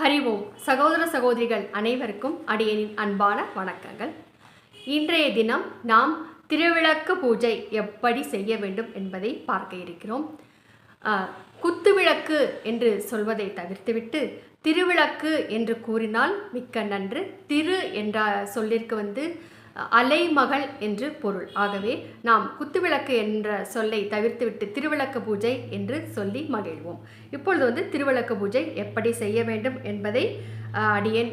ஹரி ஓம். சகோதர சகோதரிகள் அனைவருக்கும் அடியேனின் அன்பான வணக்கங்கள். இன்றைய தினம் நாம் திருவிளக்கு பூஜை எப்படி செய்ய வேண்டும் என்பதை பார்க்க இருக்கிறோம். குத்துவிளக்கு என்று சொல்வதை தவிர்த்துவிட்டு திருவிளக்கு என்று கூறினால் மிக்க நன்று. திரு என்ற சொல்லிற்கு அலைமகள் என்று பொருள். ஆகவே நாம் குத்துவிளக்கு என்ற சொல்லை தவிர்த்துவிட்டு திருவிளக்கு பூஜை என்று சொல்லி மகிழ்வோம். இப்பொழுது திருவிளக்கு பூஜை எப்படி செய்ய வேண்டும் என்பதை அடியேன்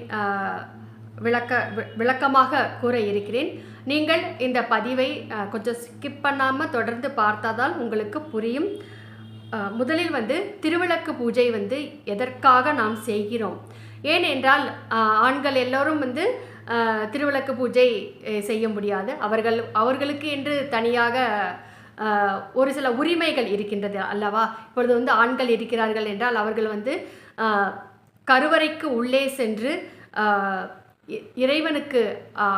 விளக்கமாக கூற இருக்கிறேன். நீங்கள் இந்த பதிவை கொஞ்சம் ஸ்கிப் பண்ணாமல் தொடர்ந்து பார்த்தால் உங்களுக்கு புரியும். முதலில் திருவிளக்கு பூஜை எதற்காக நாம் செய்கிறோம்? ஏனென்றால் ஆண்கள் எல்லோரும் திருவிளக்கு பூஜை செய்ய முடியாது. அவர்களுக்கு என்று தனியாக ஒரு சில உரிமைகள் இருக்கின்றது அல்லவா? இப்பொழுது ஆண்கள் இருக்கிறார்கள் என்றால் அவர்கள் கருவறைக்கு உள்ளே சென்று இறைவனுக்கு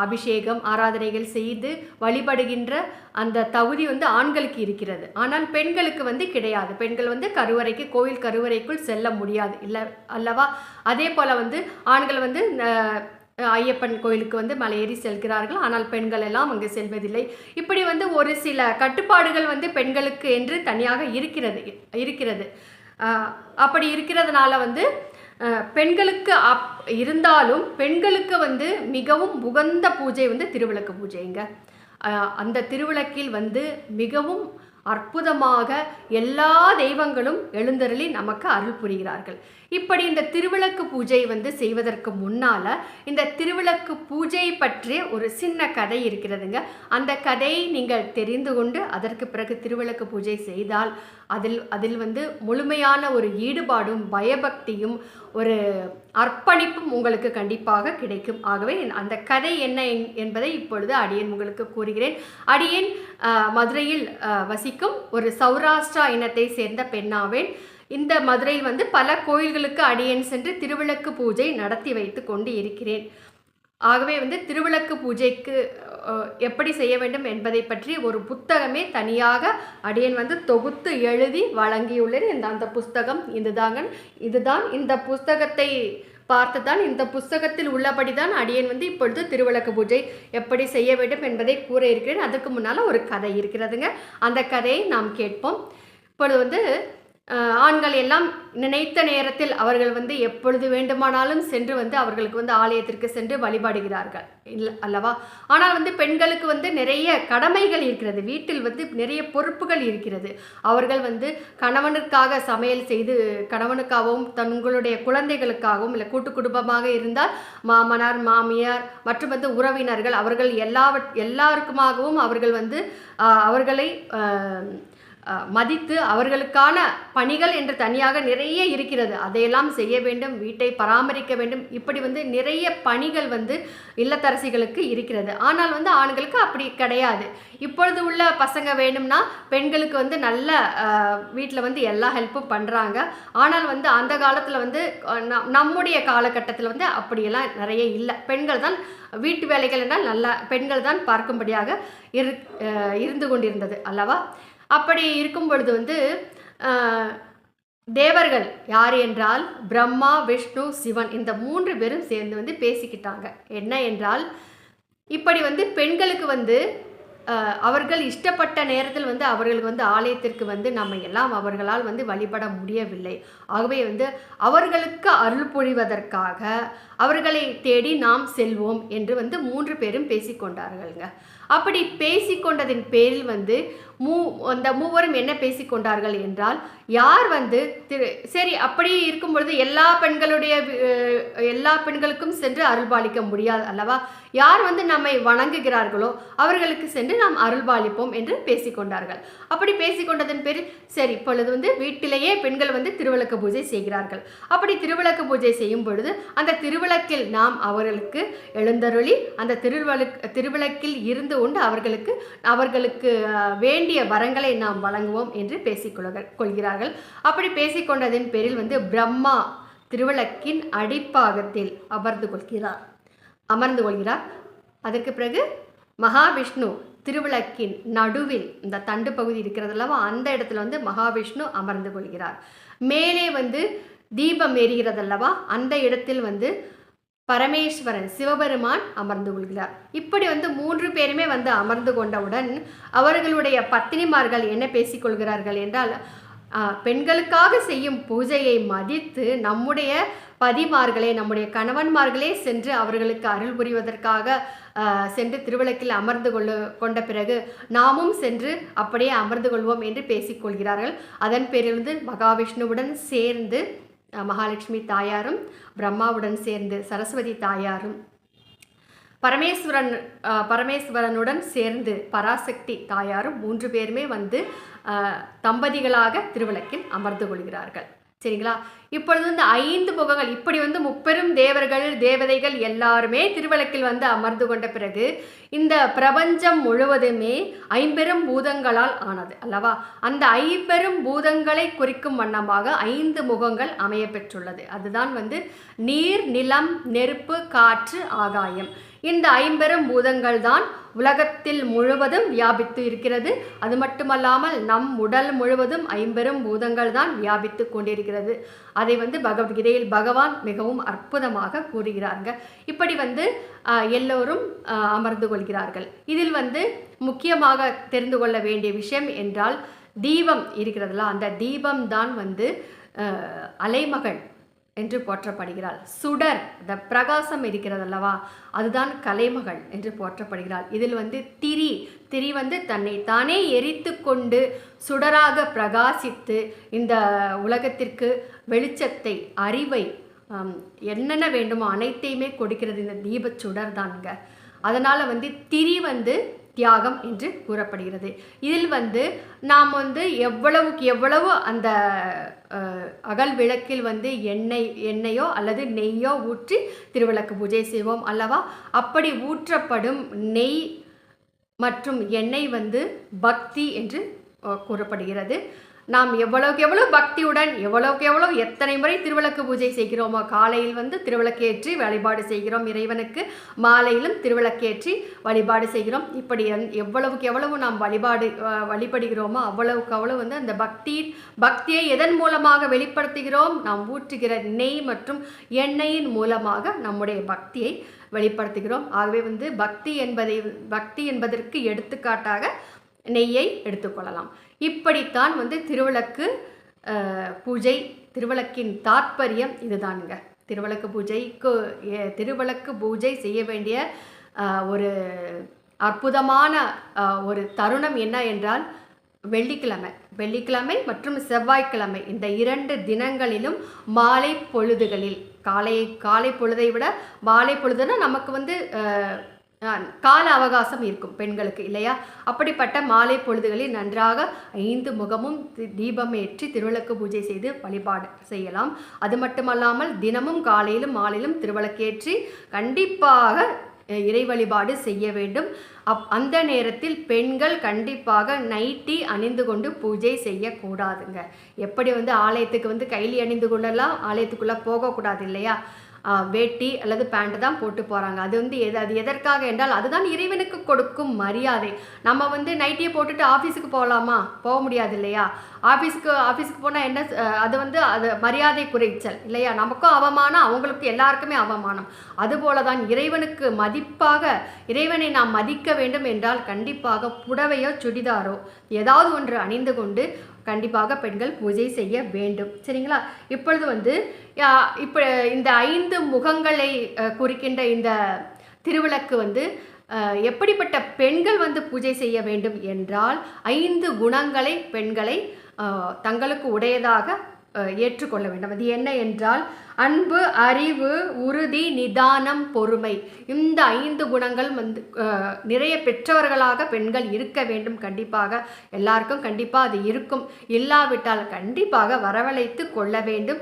அபிஷேகம் ஆராதனைகள் செய்து வழிபடுகின்ற அந்த தகுதி ஆண்களுக்கு இருக்கிறது. ஆனால் பெண்களுக்கு கிடையாது. பெண்கள் கருவறைக்கு கோயில் கருவறைக்குள் செல்ல முடியாது இல்லை அல்லவா? அதே போல் ஆண்கள் ஐயப்பன் கோயிலுக்கு மலையேறி செல்கிறார்கள். ஆனால் பெண்கள் எல்லாம் அங்கு செல்வதில்லை. இப்படி ஒரு சில கட்டுப்பாடுகள் பெண்களுக்கு என்று தனியாக இருக்கிறது. அப்படி இருக்கிறதுனால பெண்களுக்கு இருந்தாலும் பெண்களுக்கு மிகவும் உகந்த பூஜை திருவிளக்கு பூஜைங்க. அந்த திருவிளக்கில் மிகவும் அற்புதமாக எல்லா தெய்வங்களும் எழுந்தருளி நமக்கு அருள் புரிகிறார்கள். இப்படி இந்த திருவிளக்கு பூஜை செய்வதற்கு முன்னால் இந்த திருவிளக்கு பூஜை பற்றிய ஒரு சின்ன கதை இருக்கிறதுங்க. அந்த கதையை நீங்கள் தெரிந்து கொண்டு அதற்கு பிறகு திருவிளக்கு பூஜை செய்தால் அதில் முழுமையான ஒரு ஈடுபாடும் பயபக்தியும் ஒரு அர்ப்பணிப்பும் உங்களுக்கு கண்டிப்பாக கிடைக்கும். ஆகவே அந்த கதை என்ன என்பதை இப்பொழுது அடியேன் உங்களுக்கு கூறுகிறேன். அடியேன் மதுரையில் வசிக்கும் ஒரு சௌராஷ்டிரா இனத்தை சேர்ந்த பெண்ணாவேன். இந்த மதுரையில் பல கோயில்களுக்கு அடியேன் சென்று திருவிளக்கு பூஜை நடத்தி வைத்து கொண்டு இருக்கிறேன். ஆகவே திருவிளக்கு பூஜைக்கு எப்படி செய்ய வேண்டும் என்பதை பற்றி ஒரு புத்தகமே தனியாக அடியேன் தொகுத்து எழுதி வழங்கியுள்ளேன். அந்த புஸ்தகம் இதுதான். இந்த புஸ்தகத்தை பார்த்துதான், இந்த புஸ்தகத்தில் உள்ளபடி தான் அடியேன் இப்பொழுது திருவிளக்கு பூஜை எப்படி செய்ய வேண்டும் என்பதை கூற இருக்கிறேன். அதுக்கு முன்னால் ஒரு கதை இருக்கிறதுங்க. அந்த கதையை நாம் கேட்போம். இப்பொழுது ஆண்கள் எல்லாம் நினைத்த நேரத்தில் அவர்கள் எப்பொழுது வேண்டுமானாலும் சென்று அவர்களுக்கு ஆலயத்திற்கு சென்று வழிபாடுகிறார்கள் இல்லை அல்லவா? ஆனால் பெண்களுக்கு நிறைய கடமைகள் இருக்கிறது. வீட்டில் நிறைய பொறுப்புகள் இருக்கிறது. அவர்கள் கணவனுக்காக சமையல் செய்து கணவனுக்காகவும் தங்களுடைய குழந்தைகளுக்காகவும் இல்லை கூட்டு குடும்பமாக இருந்தால் மாமனார் மாமியார் மற்றும் உறவினர்கள் அவர்கள் எல்லாருக்குமாகவும் அவர்கள் அவர்களை மதித்து அவர்களுக்கான பணிகள் என்று தனியாக நிறைய இருக்கிறது. அதையெல்லாம் செய்ய வேண்டும், வீட்டை பராமரிக்க வேண்டும். இப்படி நிறைய பணிகள் இல்லத்தரசிகளுக்கு இருக்கிறது. ஆனால் ஆண்களுக்கு அப்படி கிடையாது. இப்பொழுது உள்ள பசங்க வேணும்னா பெண்களுக்கு நல்ல வீட்டில் எல்லா ஹெல்ப்பும் பண்ணுறாங்க. ஆனால் அந்த காலத்தில் நம்முடைய காலகட்டத்தில் அப்படியெல்லாம் நிறைய இல்லை. பெண்கள் தான் வீட்டு வேலைகள் என்றால் நல்லா பெண்கள் தான் பார்க்கும்படியாக இருந்து கொண்டிருந்தது அல்லவா? அப்படி இருக்கும் பொழுது தேவர்கள் யார் என்றால் பிரம்மா, விஷ்ணு, சிவன் இந்த 3 பேரும் சேர்ந்து பேசிக்கிட்டாங்க. என்ன என்றால் இப்படி பெண்களுக்கு அவர்கள் இஷ்டப்பட்ட நேரத்தில் அவர்களுக்கு ஆலயத்திற்கு நம்ம எல்லாம் அவர்களால் வழிபட முடியவில்லை. ஆகவே அவர்களுக்கு அருள் பொழிவதற்காக அவர்களை தேடி நாம் செல்வோம் என்று 3 பேரும் பேசிக்கொண்டார்கள்ங்க. அப்படி பேசிக்கொண்டதின் பேரில் அந்த 3வரும் என்ன பேசிக்கொண்டார்கள் என்றால் யார் சரி அப்படி இருக்கும் பொழுது எல்லா பெண்களுக்கும் சென்று அருள்பாலிக்க முடியாது அல்லவா? யார் நம்மை வணங்குகிறார்களோ அவர்களுக்கு சென்று நாம் அருள்பாலிப்போம் என்று பேசிக்கொண்டார்கள். அப்படி பேசிக்கொண்டதன் பேரில் சரி இப்பொழுது வீட்டிலேயே பெண்கள் திருவிளக்கு பூஜை செய்கிறார்கள். அப்படி திருவிளக்கு பூஜை செய்யும் பொழுது அந்த திருவிளக்கில் நாம் அவர்களுக்கு எழுந்தருளி அந்த திருவிளக்கில் இருந்து கொண்டு அவர்களுக்கு வேண்டிய வரங்களை நாம் வழங்குவோம் என்று பேசிக்கொள்கிறார்கள். அப்படி பேசிக்கொண்டதின் பேரில் பிரம்மா திருவிளக்கின் அடிப்பாகத்தில் அமர்ந்து கொள்கிறார். அதற்கு பிறகு மகாவிஷ்ணு திருவிளக்கின் நடுவில் இந்த தண்டு பகுதி இருக்கிறது அல்லவா? அந்த இடத்துல மகாவிஷ்ணு அமர்ந்து கொள்கிறார். மேலே தீபம் எரிகிறதல்லவா, அந்த இடத்தில் வந்து பரமேஸ்வரன் சிவபெருமான் அமர்ந்து கொள்கிறார். இப்படி வந்து 3 பேருமே வந்து அமர்ந்து கொண்டவுடன் அவர்களுடைய பத்தினிமார்கள் என்ன பேசிக்கொள்கிறார்கள் என்றால், பெண்களுக்காக செய்யும் பூஜையை மதித்து நம்முடைய பதிமார்களே, நம்முடைய கணவன்மார்களே சென்று அவர்களுக்கு அருள் புரிவதற்காக சென்று திருவிளக்கில் அமர்ந்து கொண்ட பிறகு நாமும் சென்று அப்படியே அமர்ந்து கொள்வோம் என்று பேசிக்கொள்கிறார்கள். அதன் பேரிலிருந்து மகாவிஷ்ணுவுடன் சேர்ந்து மகாலட்சுமி தாயாரும், பிரம்மாவுடன் சேர்ந்து சரஸ்வதி தாயாரும், பரமேஸ்வரனுடன் சேர்ந்து பராசக்தி தாயாரும் 3 பேருமே வந்து தம்பதிகளாக திருவிளக்கில் அமர்ந்து கொள்கிறார்கள். சரிங்களா? இப்பொழுது இந்த 5 முகங்கள், இப்படி வந்து 30 தேவர்கள் தேவதைகள் எல்லாருமே திருவிளக்கில் வந்து அமர்ந்து கொண்ட பிறகு இந்த பிரபஞ்சம் முழுவதுமே 50 பூதங்களால் ஆனது அல்லவா? அந்த 50 பூதங்களை குறிக்கும் வண்ணமாக 5 முகங்கள் அமைய பெற்றுள்ளது. அதுதான் வந்து நீர், நிலம், நெருப்பு, காற்று, ஆகாயம். இந்த 50 பூதங்கள் தான் உலகத்தில் முழுவதும் வியாபித்து இருக்கிறது. அது மட்டுமல்லாமல் நம் உடல் முழுவதும் 50 பூதங்கள் தான் வியாபித்து கொண்டிருக்கிறது. அதை வந்து பகவத்கீதையில் பகவான் மிகவும் அற்புதமாக கூறுகிறாங்க. இப்படி வந்து எல்லோரும் அமர்ந்து கொள்கிறார்கள். இதில் வந்து முக்கியமாக தெரிந்து கொள்ள வேண்டிய விஷயம் என்றால், தீபம் இருக்கிறதுல, அந்த தீபம் தான் வந்து அலைமகள் என்று போற்றப்படுகிறாள். சுடர், இந்த பிரகாசம் இருக்கிறது அல்லவா, அதுதான் கலைமகள் என்று போற்றப்படுகிறாள். இதில் வந்து திரி வந்து தன்னை தானே எரித்து கொண்டு சுடராக பிரகாசித்து இந்த உலகத்திற்கு வெளிச்சத்தை, அறிவை, என்னென்ன வேண்டுமோ அனைத்தையுமே கொடுக்கிறது இந்த தீபச் சுடர் தானுங்க. அதனால் வந்து திரி வந்து தியாகம் என்று கூறப்படுகிறது. இதில் வந்து நாம் வந்து எவ்வளவுக்கு எவ்வளவு அந்த அகல் விளக்கில் வந்து எண்ணெயோ அல்லது நெய்யோ ஊற்றி திருவிளக்கு பூஜை செய்வோம் அல்லவா? அப்படி ஊற்றப்படும் நெய் மற்றும் எண்ணெய் வந்து பக்தி என்று கூறப்படுகிறது. நாம் எவ்வளவுக்கு எவ்வளோ பக்தியுடன் எவ்வளவுக்கு எவ்வளோ எத்தனை முறை திருவிளக்கு பூஜை செய்கிறோமோ, காலையில் வந்து திருவிளக்கேற்றி வழிபாடு செய்கிறோம் இறைவனுக்கு, மாலையிலும் திருவிளக்கேற்றி வழிபாடு செய்கிறோம். இப்படி எவ்வளவுக்கு எவ்வளவு நாம் வழிபடுகிறோமோ அவ்வளவுக்கு அவ்வளவு வந்து அந்த பக்தியை எதன் மூலமாக வெளிப்படுத்துகிறோம்? நாம் ஊற்றுகிற நெய் மற்றும் எண்ணெயின் மூலமாக நம்முடைய பக்தியை வெளிப்படுத்துகிறோம். ஆகவே வந்து பக்தி என்பதற்கு எடுத்துக்காட்டாக நெய்யை எடுத்துக்கொள்ளலாம். இப்படித்தான் வந்து திருவிளக்கு பூஜை, திருவிளக்கின் தாற்பயம் இதுதானுங்க. திருவிளக்கு பூஜை செய்ய வேண்டிய ஒரு அற்புதமான ஒரு தருணம் என்ன என்றால், வெள்ளிக்கிழமை மற்றும் செவ்வாய்க்கிழமை இந்த 2 தினங்களிலும் மாலை பொழுதுகளில், காலை பொழுதை விட மாலை பொழுதுனா நமக்கு வந்து கால அவகாசம் இருக்கும் பெண்களுக்கு இல்லையா? அப்படிப்பட்ட மாலை பொழுதுகளில் நன்றாக 5 முகமும் தீபம் ஏற்றி திருவிளக்கு பூஜை செய்து வழிபாடு செய்யலாம். அது மட்டுமல்லாமல் தினமும் காலையிலும் மாலையிலும் திருவிளக்கேற்றி கண்டிப்பாக இறை வழிபாடு செய்ய வேண்டும். அந்த நேரத்தில் பெண்கள் கண்டிப்பாக நைட்டி அணிந்து கொண்டு பூஜை செய்யக்கூடாதுங்க. எப்படி வந்து ஆலயத்துக்கு வந்து கைலி அணிந்து கொண்டெல்லாம் ஆலயத்துக்குள்ளே போகக்கூடாது இல்லையா? வேட்டி அல்லது பேண்ட் தான் போட்டு போகிறாங்க. அது வந்து அது எதற்காக என்றால், அதுதான் இறைவனுக்கு கொடுக்கும் மரியாதை. நம்ம வந்து நைட்டியை போட்டுட்டு ஆஃபீஸுக்கு போகலாமா? போக முடியாது இல்லையா? ஆஃபீஸுக்கு போனால் என்ன, அது வந்து அது மரியாதை குறைச்சல் இல்லையா? நமக்கும் அவமானம், அவங்களுக்கும் எல்லாருக்குமே அவமானம். அதுபோல தான் இறைவனுக்கு மதிப்பாக, இறைவனை நாம் மதிக்க வேண்டும் என்றால் கண்டிப்பாக புடவையோ சுடிதாரோ ஏதாவது ஒன்று அணிந்து கொண்டு கண்டிப்பாக பெண்கள் பூஜை செய்ய வேண்டும். சரிங்களா? இப்பொழுது வந்து இப்போ இந்த 5 முகங்களை குறிக்கின்ற இந்த திருவிளக்கு வந்து எப்படிப்பட்ட பெண்கள் வந்து பூஜை செய்ய வேண்டும் என்றால், 5 குணங்களை பெண்களை தங்களுக்கு உடையதாக ஏற்றுக்கொள்ள வேண்டும். அது என்ன என்றால், அன்பு, அறிவு, உறுதி, நிதானம், பொறுமை. இந்த 5 குணங்கள் வந்து நிறைய பெற்றவர்களாக பெண்கள் இருக்க வேண்டும். கண்டிப்பாக எல்லாருக்கும் கண்டிப்பாக அது இருக்கும். இல்லாவிட்டால் கண்டிப்பாக வரவழைத்து கொள்ள வேண்டும்.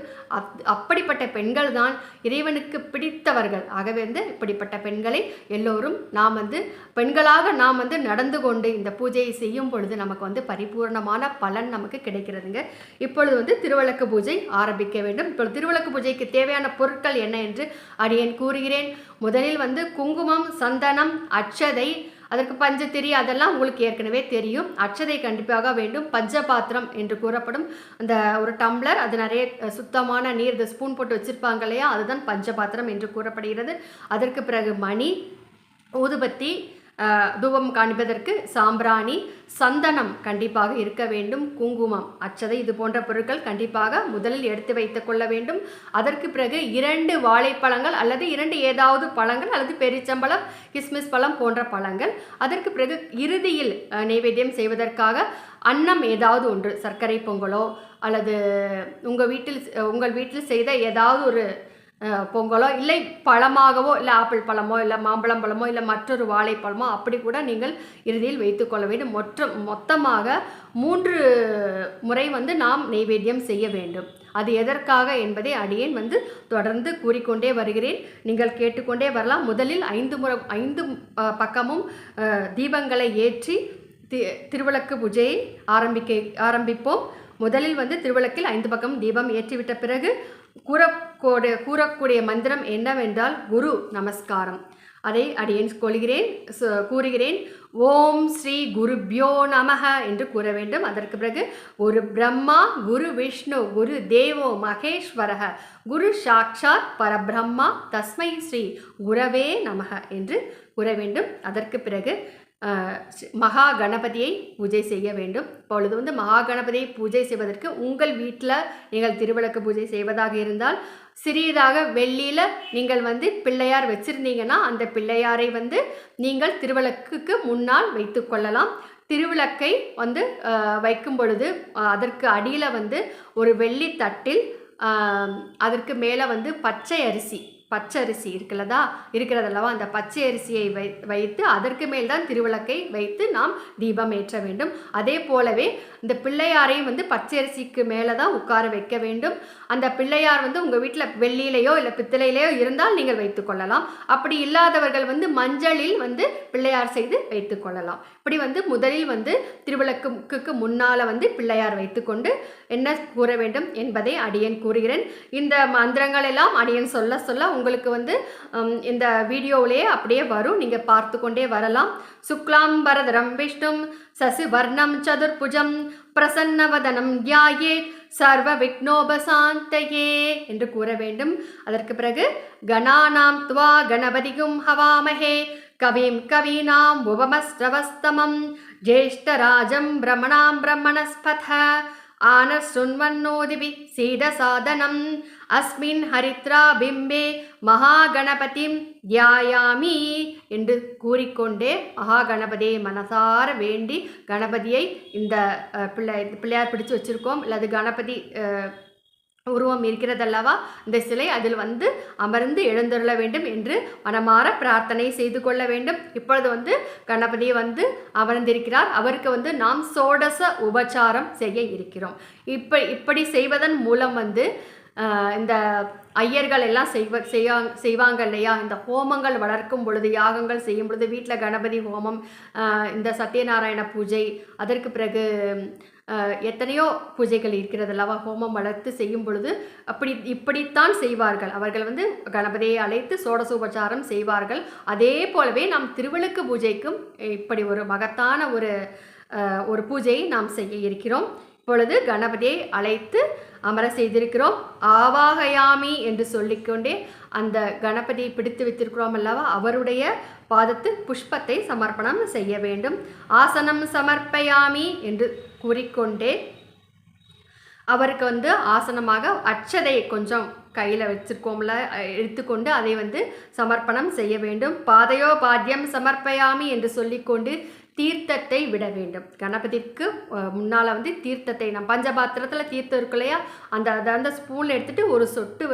அப்படிப்பட்ட பெண்கள் தான் இறைவனுக்கு பிடித்தவர்கள். ஆகவே வந்து இப்படிப்பட்ட பெண்களை எல்லோரும் நாம் வந்து பெண்களாக நாம் வந்து நடந்து கொண்டு இந்த பூஜையை செய்யும் பொழுது நமக்கு வந்து பரிபூர்ணமான பலன் நமக்கு கிடைக்கிறதுங்க. இப்பொழுது வந்து திருவிளக்கு பூஜை ஆரம்பிக்க வேண்டும். இப்பொழுது திருவிளக்கு பூஜைக்கு தேவையான பொருட்கள் என்ன என்று அடியேன் கூறுகிறேன். முதலில் வந்து குங்குமம், சந்தனம், அட்சதை, அதற்கு பஞ்சத்திரி அதெல்லாம் உங்களுக்கு ஏற்கனவே தெரியும். அட்சதை கண்டிப்பாக வேண்டும். பஞ்சபாத்திரம் என்று கூறப்படும் அந்த ஒரு டம்ளர், அது நிறைய சுத்தமான நீர், இந்த ஸ்பூன் போட்டு வச்சுருப்பாங்க இல்லையா, அதுதான் பஞ்சபாத்திரம் என்று கூறப்படுகிறது. அதற்கு பிறகு மணி, ஊதுபத்தி, தூபம் காண்பதற்கு சாம்பிராணி, சந்தனம் கண்டிப்பாக இருக்க வேண்டும், குங்குமம், அச்சதை, இது போன்ற பொருட்கள் கண்டிப்பாக முதலில் எடுத்து வைத்து கொள்ள வேண்டும். அதற்கு பிறகு 2 வாழைப்பழங்கள் அல்லது 2 ஏதாவது பழங்கள் அல்லது பெரிச்சம்பழம், கிஸ்மிஸ் பழம் போன்ற பழங்கள். அதற்கு பிறகு இறுதியில் நைவேத்தியம் செய்வதற்காக அன்னம் ஏதாவது ஒன்று, சர்க்கரை பொங்கலோ அல்லது உங்கள் வீட்டில் செய்த ஏதாவது ஒரு பொங்கலோ, இல்லை பழமாகவோ, இல்லை ஆப்பிள் பழமோ, இல்லை மாம்பழம் பழமோ, இல்லை மற்றொரு வாழைப்பழமோ அப்படி கூட நீங்கள் இறுதியில் வைத்துக்கொள்ள வேண்டும். மொத்தமாக 3 முறை நாம் நைவேத்தியம் செய்ய வேண்டும். அது எதற்காக என்பதை அடியேன் தொடர்ந்து கூறிக்கொண்டே வருகிறேன். நீங்கள் கேட்டுக்கொண்டே வரலாம். முதலில் 5 பக்கமும் தீபங்களை ஏற்றி திருவிளக்கு பூஜையை ஆரம்பிப்போம். முதலில் திருவிளக்கில் 5 பக்கம் தீபம் ஏற்றிவிட்ட பிறகு கூறக்கூடிய மந்திரம் என்னவென்றால் குரு நமஸ்காரம். அதை அடியேன் கூறுகிறேன். ஓம் ஸ்ரீ குருப்யோ நமஹ என்று கூற வேண்டும். அதற்கு பிறகு குரு பிரம்மா, குரு விஷ்ணு, குரு தேவோ மகேஸ்வரஹ, குரு சாக்ஷாத் பரபிரம்மா, தஸ்மை ஸ்ரீ குரவே நமஹ என்று கூற வேண்டும். அதற்கு பிறகு மகா கணபதியை பூஜை செய்ய வேண்டும். இப்பொழுது மகா கணபதியை பூஜை செய்வதற்கு உங்கள் வீட்டில் நீங்கள் திருவிளக்கு பூஜை செய்வதாக இருந்தால் சிறியதாக வெள்ளியில் நீங்கள் பிள்ளையார் வச்சுருந்தீங்கன்னா அந்த பிள்ளையாரை நீங்கள் திருவிளக்குக்கு முன்னால் வைத்து கொள்ளலாம். திருவிளக்கை வைக்கும் பொழுது அதற்கு அடியில் ஒரு வெள்ளி தட்டில் அதற்கு மேலே பச்சை அரிசி இருக்கிறதல்லவா, அந்த பச்சை அரிசியை வைத்து அதற்கு மேல் தான் திருவிளக்கை வைத்து நாம் தீபம் ஏற்ற வேண்டும். அதே போலவே இந்த பிள்ளையாரையும் பச்சை அரிசிக்கு மேலே தான் உட்கார வைக்க வேண்டும். அந்த பிள்ளையார் உங்கள் வீட்டில் வெள்ளியிலையோ இல்லை பித்தளையிலையோ இருந்தால் நீங்கள் வைத்து கொள்ளலாம். அப்படி இல்லாதவர்கள் மஞ்சளில் பிள்ளையார் செய்து வைத்து கொள்ளலாம். இப்படி முதலில் திருவிளக்குக்கு முன்னால் பிள்ளையார் வைத்து கொண்டு என்ன கூற வேண்டும் என்பதை அடியேன் கூறுகிறேன். இந்த மந்திரங்கள் எல்லாம் அடியேன் சொல்ல உங்களுக்கு இந்த வீடியோவிலேயே அப்படியே வரும், நீங்கள் பார்த்து கொண்டே வரலாம். சுக்லாம்பரதரம் விஷ்ணும் சசிவர்ணம் சதுர்புஜம் பிரசன்னவதனம் தியாயேத் சர்வ விக்னோபசாந்தயே என்று கூற வேண்டும். அதற்கு பிறகு கணானாம் த்வா கணபதிகும் ஹவாமஹே கவிம் கவீனாம் உபமஸ்ரவஸ்தமம் ஜேஷ்டராஜம் பிரம்மணாம் பிரம்மணஸ்பத ஆனசுன்வன்னோதிபி சீதசாதனம் அஸ்மின் ஹரித்ரா பிம்பே மகாகணபதிம் தியாயாமி என்று கூறிக்கொண்டே மகாகணபதியை மனசார வேண்டி, கணபதியை இந்த பிள்ளையார் பிடிச்சு வச்சுருக்கோம், அல்லது கணபதி உருவம் இருக்கிறதல்லவா இந்த சிலை, அதில் அமர்ந்து எழுந்தருள வேண்டும் என்று மனமாற பிரார்த்தனை செய்து கொள்ள வேண்டும். இப்பொழுது கணபதியை அமர்ந்திருக்கிறார். அவருக்கு நாம் சோடச உபச்சாரம் செய்ய இருக்கிறோம். இப்படி செய்வதன் மூலம் இந்த ஐயர்கள் எல்லாம் செய்வாங்க இல்லையா, இந்த ஹோமங்கள் வளர்க்கும் பொழுது, யாகங்கள் செய்யும் பொழுது, வீட்டில் கணபதி ஹோமம், இந்த சத்யநாராயண பூஜை, அதற்கு பிறகு எத்தனையோ பூஜைகள் இருக்கிறது அல்லவா, ஹோமம் வளர்த்து செய்யும் பொழுது இப்படித்தான் செய்வார்கள். அவர்கள் கணபதியை அழைத்து சோடசோபச்சாரம் செய்வார்கள். அதே போலவே நாம் திருவிளக்கு பூஜைக்கும் இப்படி ஒரு மகத்தான ஒரு பூஜையை நாம் செய்ய இருக்கிறோம். இப்பொழுது கணபதியை அழைத்து அமர செய்திருக்கிறோம். ஆவாகயாமி என்று சொல்லிக்கொண்டே அந்த கணபதியை பிடித்து வைத்திருக்கிறோம் அல்லவா, அவருடைய பாதத்து புஷ்பத்தை சமர்ப்பணம் செய்ய வேண்டும். ஆசனம் சமர்ப்பயாமி என்று கூறிக்கொண்டே அவருக்கு ஆசனமாக அட்சதை கொஞ்சம் கையில் வச்சுருக்கோம்ல, எடுத்துக்கொண்டு அதை சமர்ப்பணம் செய்ய வேண்டும். பாதையோ பாத்தியம் சமர்ப்பயாமி என்று சொல்லிக்கொண்டு தீர்த்தத்தை விட வேண்டும். கணபதிக்கு முன்னால் தீர்த்தத்தை, நம்ம பஞ்சபாத்திரத்தில் தீர்த்தம் இருக்கு இல்லையா, அந்த ஸ்பூனில் எடுத்துகிட்டு ஒரு சொட்டு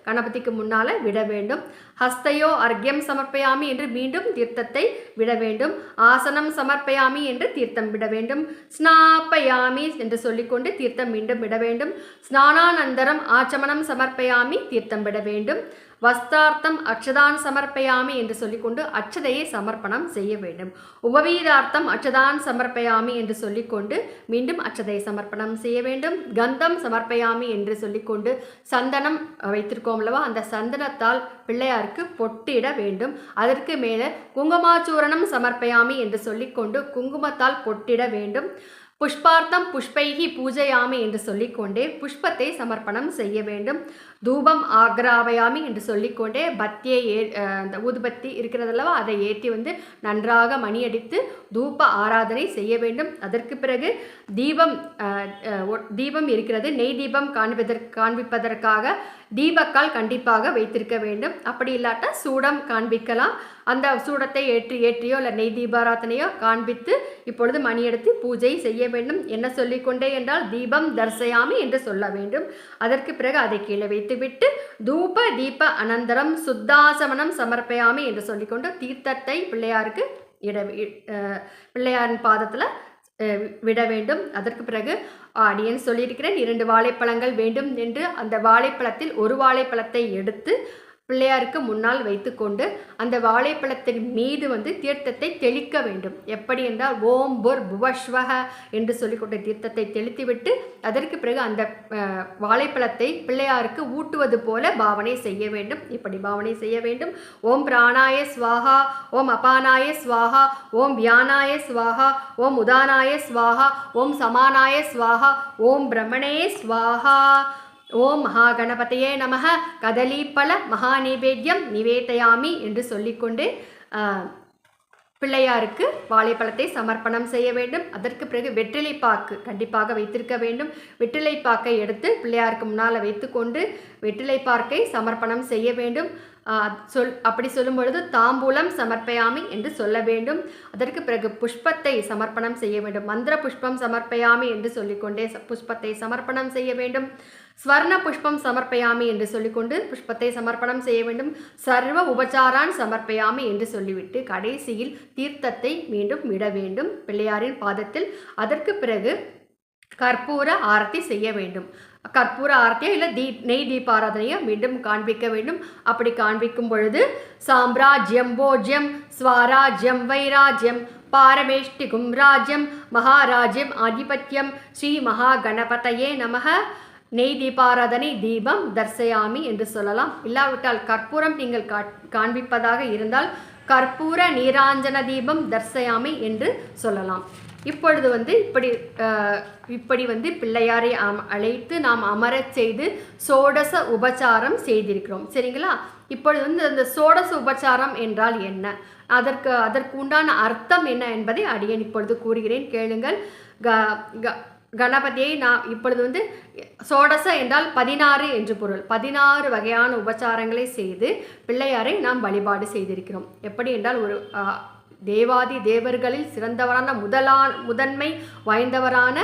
கணபதிக்கு முன்னால் விட வேண்டும். ஹஸ்தையோ அர்க்யம் சமர்ப்பயாமி என்று மீண்டும் தீர்த்தத்தை விட வேண்டும். ஆசனம் சமர்ப்பயாமி என்று தீர்த்தம் விட வேண்டும். ஸ்நாப்பயாமி என்று சொல்லிக்கொண்டு தீர்த்தம் மீண்டும் விட வேண்டும். ஸ்நானானந்தரம் ஆச்சமனம் சமர்ப்பயாமி தீர்த்தம் விட வேண்டும். வஸ்தார்த்தம் அக்ஷதான் சமர்ப்பயாமி என்று சொல்லிக்கொண்டு அட்சதையை சமர்ப்பணம் செய்ய வேண்டும். உபவீதார்த்தம் புஷ்பார்த்தம் அச்சதான் சமர்ப்பயாமி என்று சொல்லிக்கொண்டு மீண்டும் அச்சதை சமர்ப்பணம் செய்ய வேண்டும். கந்தம் சமர்ப்பயாமி என்று சொல்லிக்கொண்டு சந்தனம் வைத்திருக்கோம் அல்லவா, அந்த சந்தனத்தால் பிள்ளையாருக்கு பொட்டிட வேண்டும். அதற்கு மேலே குங்குமாச்சூரணம் சமர்ப்பயாமி என்று சொல்லிக்கொண்டு குங்குமத்தால் பொட்டிட வேண்டும். புஷ்பார்த்தம் புஷ்பைகி பூஜையாமி என்று சொல்லிக்கொண்டே புஷ்பத்தை சமர்ப்பணம் செய்ய வேண்டும். தூபம் ஆக்ராவயாமி என்று சொல்லிக்கொண்டே பத்தியை அந்த ஊதுபத்தி இருக்கிறதல்லவா, அதை ஏற்றி நன்றாக மணியடித்து தூப ஆராதனை செய்ய வேண்டும். அதற்கு பிறகு தீபம் இருக்கிறது, நெய் தீபம் காண்பிப்பதற்காக தீபக்கால் கண்டிப்பாக வைத்திருக்க வேண்டும். அப்படி இல்லாட்டா சூடம் காண்பிக்கலாம். அந்த சூடத்தை ஏற்றியோ இல்லை நெய் தீபாராதனையோ காண்பித்து இப்பொழுது மணியெடுத்து பூஜை செய்ய வேண்டும். என்ன சொல்லிக்கொண்டே என்றால் தீபம் தர்சயாமி என்று சொல்ல வேண்டும். அதற்கு பிறகு அதை கீழே வைத்துவிட்டு தூப தீப அனந்தரம் சுத்தாசமனம் சமர்ப்பயாமி என்று சொல்லிக்கொண்டு தீர்த்தத்தை பிள்ளையாரின் பாதத்தில் விட வேண்டும். அதற்கு பிறகு அடியேன் சொல்லியிருக்கிறேன் 2 வாழைப்பழங்கள் வேண்டும் என்று. அந்த வாழைப்பழத்தில் ஒரு வாழைப்பழத்தை எடுத்து பிள்ளையாருக்கு முன்னால் வைத்துக்கொண்டு அந்த வாழைப்பழத்தின் மீது தீர்த்தத்தை தெளிக்க வேண்டும். எப்படி என்றால் ஓம் புர் புவஸ்வஹ என்று சொல்லிக்கொண்ட தீர்த்தத்தை தெளித்துவிட்டு அதற்கு பிறகு அந்த வாழைப்பழத்தை பிள்ளையாருக்கு ஊட்டுவது போல பாவனை செய்ய வேண்டும். இப்படி பாவனை செய்ய வேண்டும். ஓம் பிராணாய ஸ்வாஹா, ஓம் அபானாய ஸ்வாஹா, ஓம் வியானாய ஸ்வாஹா, ஓம் உதானாய ஸ்வாஹா, ஓம் சமானாய ஸ்வாஹா, ஓம் பிரம்மணே ஸ்வாஹா, ஓம் மகாகணபதையே நமக கதலீப்பழ மகாநைவேத்தியம் நிவேதயாமி என்று சொல்லிக்கொண்டு பிள்ளையாருக்கு வாழைப்பழத்தை சமர்ப்பணம் செய்ய வேண்டும். அதற்கு பிறகு வெற்றிலைப்பாக்கு கண்டிப்பாக வைத்திருக்க வேண்டும். வெற்றிலைப்பாக்கை எடுத்து பிள்ளையாருக்கு முன்னால் வைத்துக்கொண்டு வெற்றிலைப்பாக்கை சமர்ப்பணம் செய்ய வேண்டும். அப்படி சொல்லும் பொழுது தாம்பூலம் சமர்ப்பயாமி என்று சொல்ல வேண்டும். அதற்கு பிறகு புஷ்பத்தை சமர்ப்பணம் செய்ய வேண்டும். மந்திர புஷ்பம் சமர்ப்பயாமி என்று சொல்லிக்கொண்டே புஷ்பத்தை சமர்ப்பணம் செய்ய வேண்டும். ஸ்வர்ண புஷ்பம் சமர்ப்பயாமி என்று சொல்லிக்கொண்டு புஷ்பத்தை சமர்ப்பணம் செய்ய வேண்டும். சர்வ உபச்சாரான் சமர்ப்பயாமி என்று சொல்லிவிட்டு கடைசியில் தீர்த்தத்தை மீண்டும் விட வேண்டும் பிள்ளையாரின் பாதத்தில். அதற்கு பிறகு கற்பூர ஆரத்தி செய்ய வேண்டும். கற்பூர ஆரத்தியோ இல்லை நெய் தீபாராதனையோ மீண்டும் காண்பிக்க வேண்டும். அப்படி காண்பிக்கும் பொழுது சாம்ராஜ்யம் போஜ்யம் ஸ்வராஜ்யம் வைராஜ்யம் பாரமேஷ்டிகும் ராஜ்யம் மகாராஜ்யம் ஆதிபத்தியம் ஸ்ரீ மகா கணபதையே நமக நெய் தீபாராதனை தீபம் தர்சயாமி என்று சொல்லலாம். இல்லாவிட்டால் கற்பூரம் நீங்கள் காண்பிப்பதாக இருந்தால் கற்பூர நீராஞ்சன தீபம் தர்சயாமி என்று சொல்லலாம். இப்பொழுது இப்படி பிள்ளையாரை அழைத்து நாம் அமரச் செய்து சோடச உபச்சாரம் செய்திருக்கிறோம். சரிங்களா? இப்பொழுது அந்த சோடச உபச்சாரம் என்றால் என்ன, அதற்கு உண்டான அர்த்தம் என்ன என்பதை அடியேன் இப்பொழுது கூறுகிறேன், கேளுங்கள். கணபதியை நான் இப்பொழுது சோடச என்றால் 16 என்று பொருள். 16 வகையான உபச்சாரங்களை செய்து பிள்ளையாரை நாம் வழிபாடு செய்திருக்கிறோம். எப்படி என்றால் ஒரு தேவாதி தேவர்களில் சிறந்தவரான முதன்மை வாய்ந்தவரான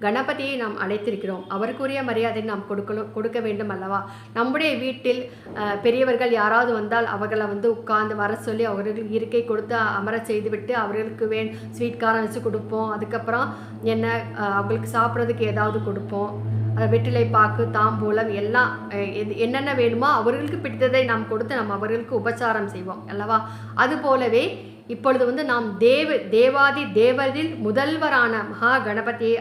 கணபதியை நாம் அழைத்திருக்கிறோம். அவருக்குரிய மரியாதை நாம் கொடுக்க வேண்டும் அல்லவா? நம்முடைய வீட்டில் பெரியவர்கள் யாராவது வந்தால் அவர்களை உட்கார்ந்து வர சொல்லி அவர்களுக்கு இருக்கை கொடுத்து அமர செய்துவிட்டு அவர்களுக்கு ஸ்வீட் காரம் வச்சு கொடுப்போம். அதுக்கப்புறம் அவங்களுக்கு சாப்பிட்றதுக்கு ஏதாவது கொடுப்போம். வெற்றிலை பாக்கு தாம்பூலம் எல்லாம் என்னென்ன வேணுமோ அவர்களுக்கு பிடித்ததை நாம் கொடுத்து நாம் அவர்களுக்கு உபச்சாரம் செய்வோம் அல்லவா? அதுபோலவே இப்பொழுது நாம் தேவாதி தேவரில் முதல்வரான மகா கணபதியை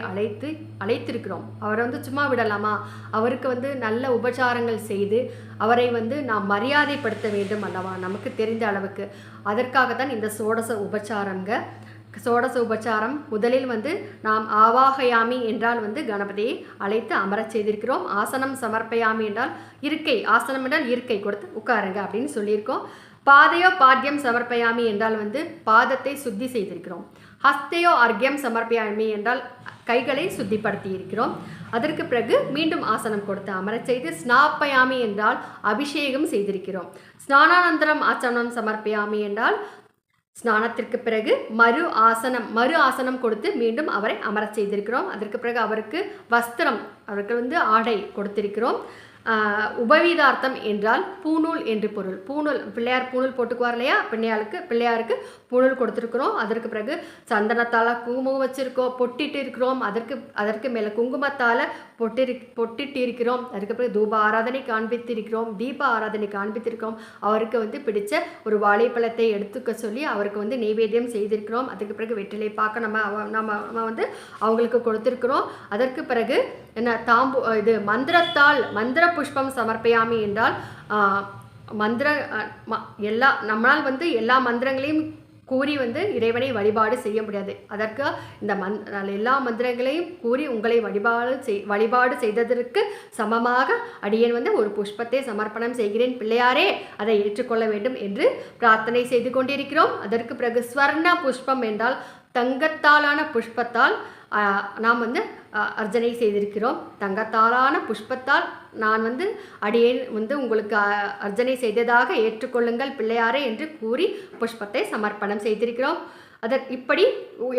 அழைத்திருக்கிறோம். அவரை சும்மா விடலாமா? அவருக்கு நல்ல உபச்சாரங்கள் செய்து அவரை நாம் மரியாதைப்படுத்த வேண்டும் அல்லவா? நமக்கு தெரிந்த அளவுக்கு. அதற்காகத்தான் இந்த சோடச உபச்சாரம். முதலில் நாம் ஆவாகயாமி என்றால் கணபதியை அழைத்து அமரச் செய்திருக்கிறோம். ஆசனம் சமர்ப்பயாமி என்றால் இருக்கை, ஆசனம் என்றால் இருக்கை கொடுத்து உட்காருங்க அப்படின்னு சொல்லியிருக்கோம். பாதையோ பாத்தியம் சமர்ப்பயாமி என்றால் பாதத்தை சுத்தி செய்திருக்கிறோம். ஹஸ்தையோ அர்க்கியம் சமர்ப்பயாமி என்றால் கைகளை சுத்திப்படுத்தி இருக்கிறோம். அதற்கு பிறகு மீண்டும் ஆசனம் கொடுத்து அமரச் செய்து ஸ்நாப்பயாமி என்றால் அபிஷேகம் செய்திருக்கிறோம். ஸ்நானானந்தரம் ஆச்சமனம் சமர்ப்பயாமி என்றால் ஸ்நானத்திற்கு பிறகு மறு ஆசனம் கொடுத்து மீண்டும் அவரை அமரச் செய்திருக்கிறோம். அதற்கு பிறகு அவருக்கு வஸ்திரம், அவருக்கு ஆடை கொடுத்திருக்கிறோம். உபவீதார்த்தம் என்றால் பூநூல் என்று பொருள். பூநூல், பிள்ளையார் பூநூல் போட்டுக்குவார் இல்லையா? பிள்ளையாருக்கு பூணூல் கொடுத்துருக்குறோம். அதற்கு பிறகு சந்தனத்தால் குங்குமம் வச்சுருக்கோம், பொட்டிட்டு இருக்கிறோம். அதற்கு மேலே குங்குமத்தால் பொட்டிட்டு இருக்கிறோம். அதுக்கு பிறகு தூப ஆராதனை காண்பித்திருக்கிறோம், தீப ஆராதனை காண்பித்திருக்கிறோம். அவருக்கு வந்து பிடிச்ச ஒரு வாழைப்பழத்தை எடுத்துக்க சொல்லி அவருக்கு வந்து நெய்வேத்தியம் செய்திருக்கிறோம். அதுக்கு பிறகு வெற்றிலை பார்க்க நம்ம வந்து அவங்களுக்கு கொடுத்துருக்குறோம். அதற்கு பிறகு என்ன இது மந்திர புஷ்பம் சமர்ப்பயாமி என்றால் நம்மளால் வந்து எல்லா மந்திரங்களையும் கூறி வந்து இறைவனை வழிபாடு செய்ய முடியாது. அதற்கு இந்த எல்லா மந்திரங்களையும் கூறி உங்களை வழிபாடு செய்ததற்கு சமமாக அடியேன் வந்து ஒரு புஷ்பத்தை சமர்ப்பணம் செய்கிறேன் பிள்ளையாரே, அதை ஏற்றுக்கொள்ள வேண்டும் என்று பிரார்த்தனை செய்து கொண்டிருக்கிறோம். அதற்கு பிறகு ஸ்வர்ண புஷ்பம் என்றால் தங்கத்தாலான புஷ்பத்தால் நாம் வந்து அர்ச்சனை செய்திருக்கிறோம். தங்கத்தாலான புஷ்பத்தால் நான் வந்து அடியேன் வந்து உங்களுக்கு அர்ச்சனை செய்ததாக ஏற்றுக்கொள்ளுங்கள் பிள்ளையாரே என்று கூறி புஷ்பத்தை சமர்ப்பணம் செய்திருக்கிறோம். இப்படி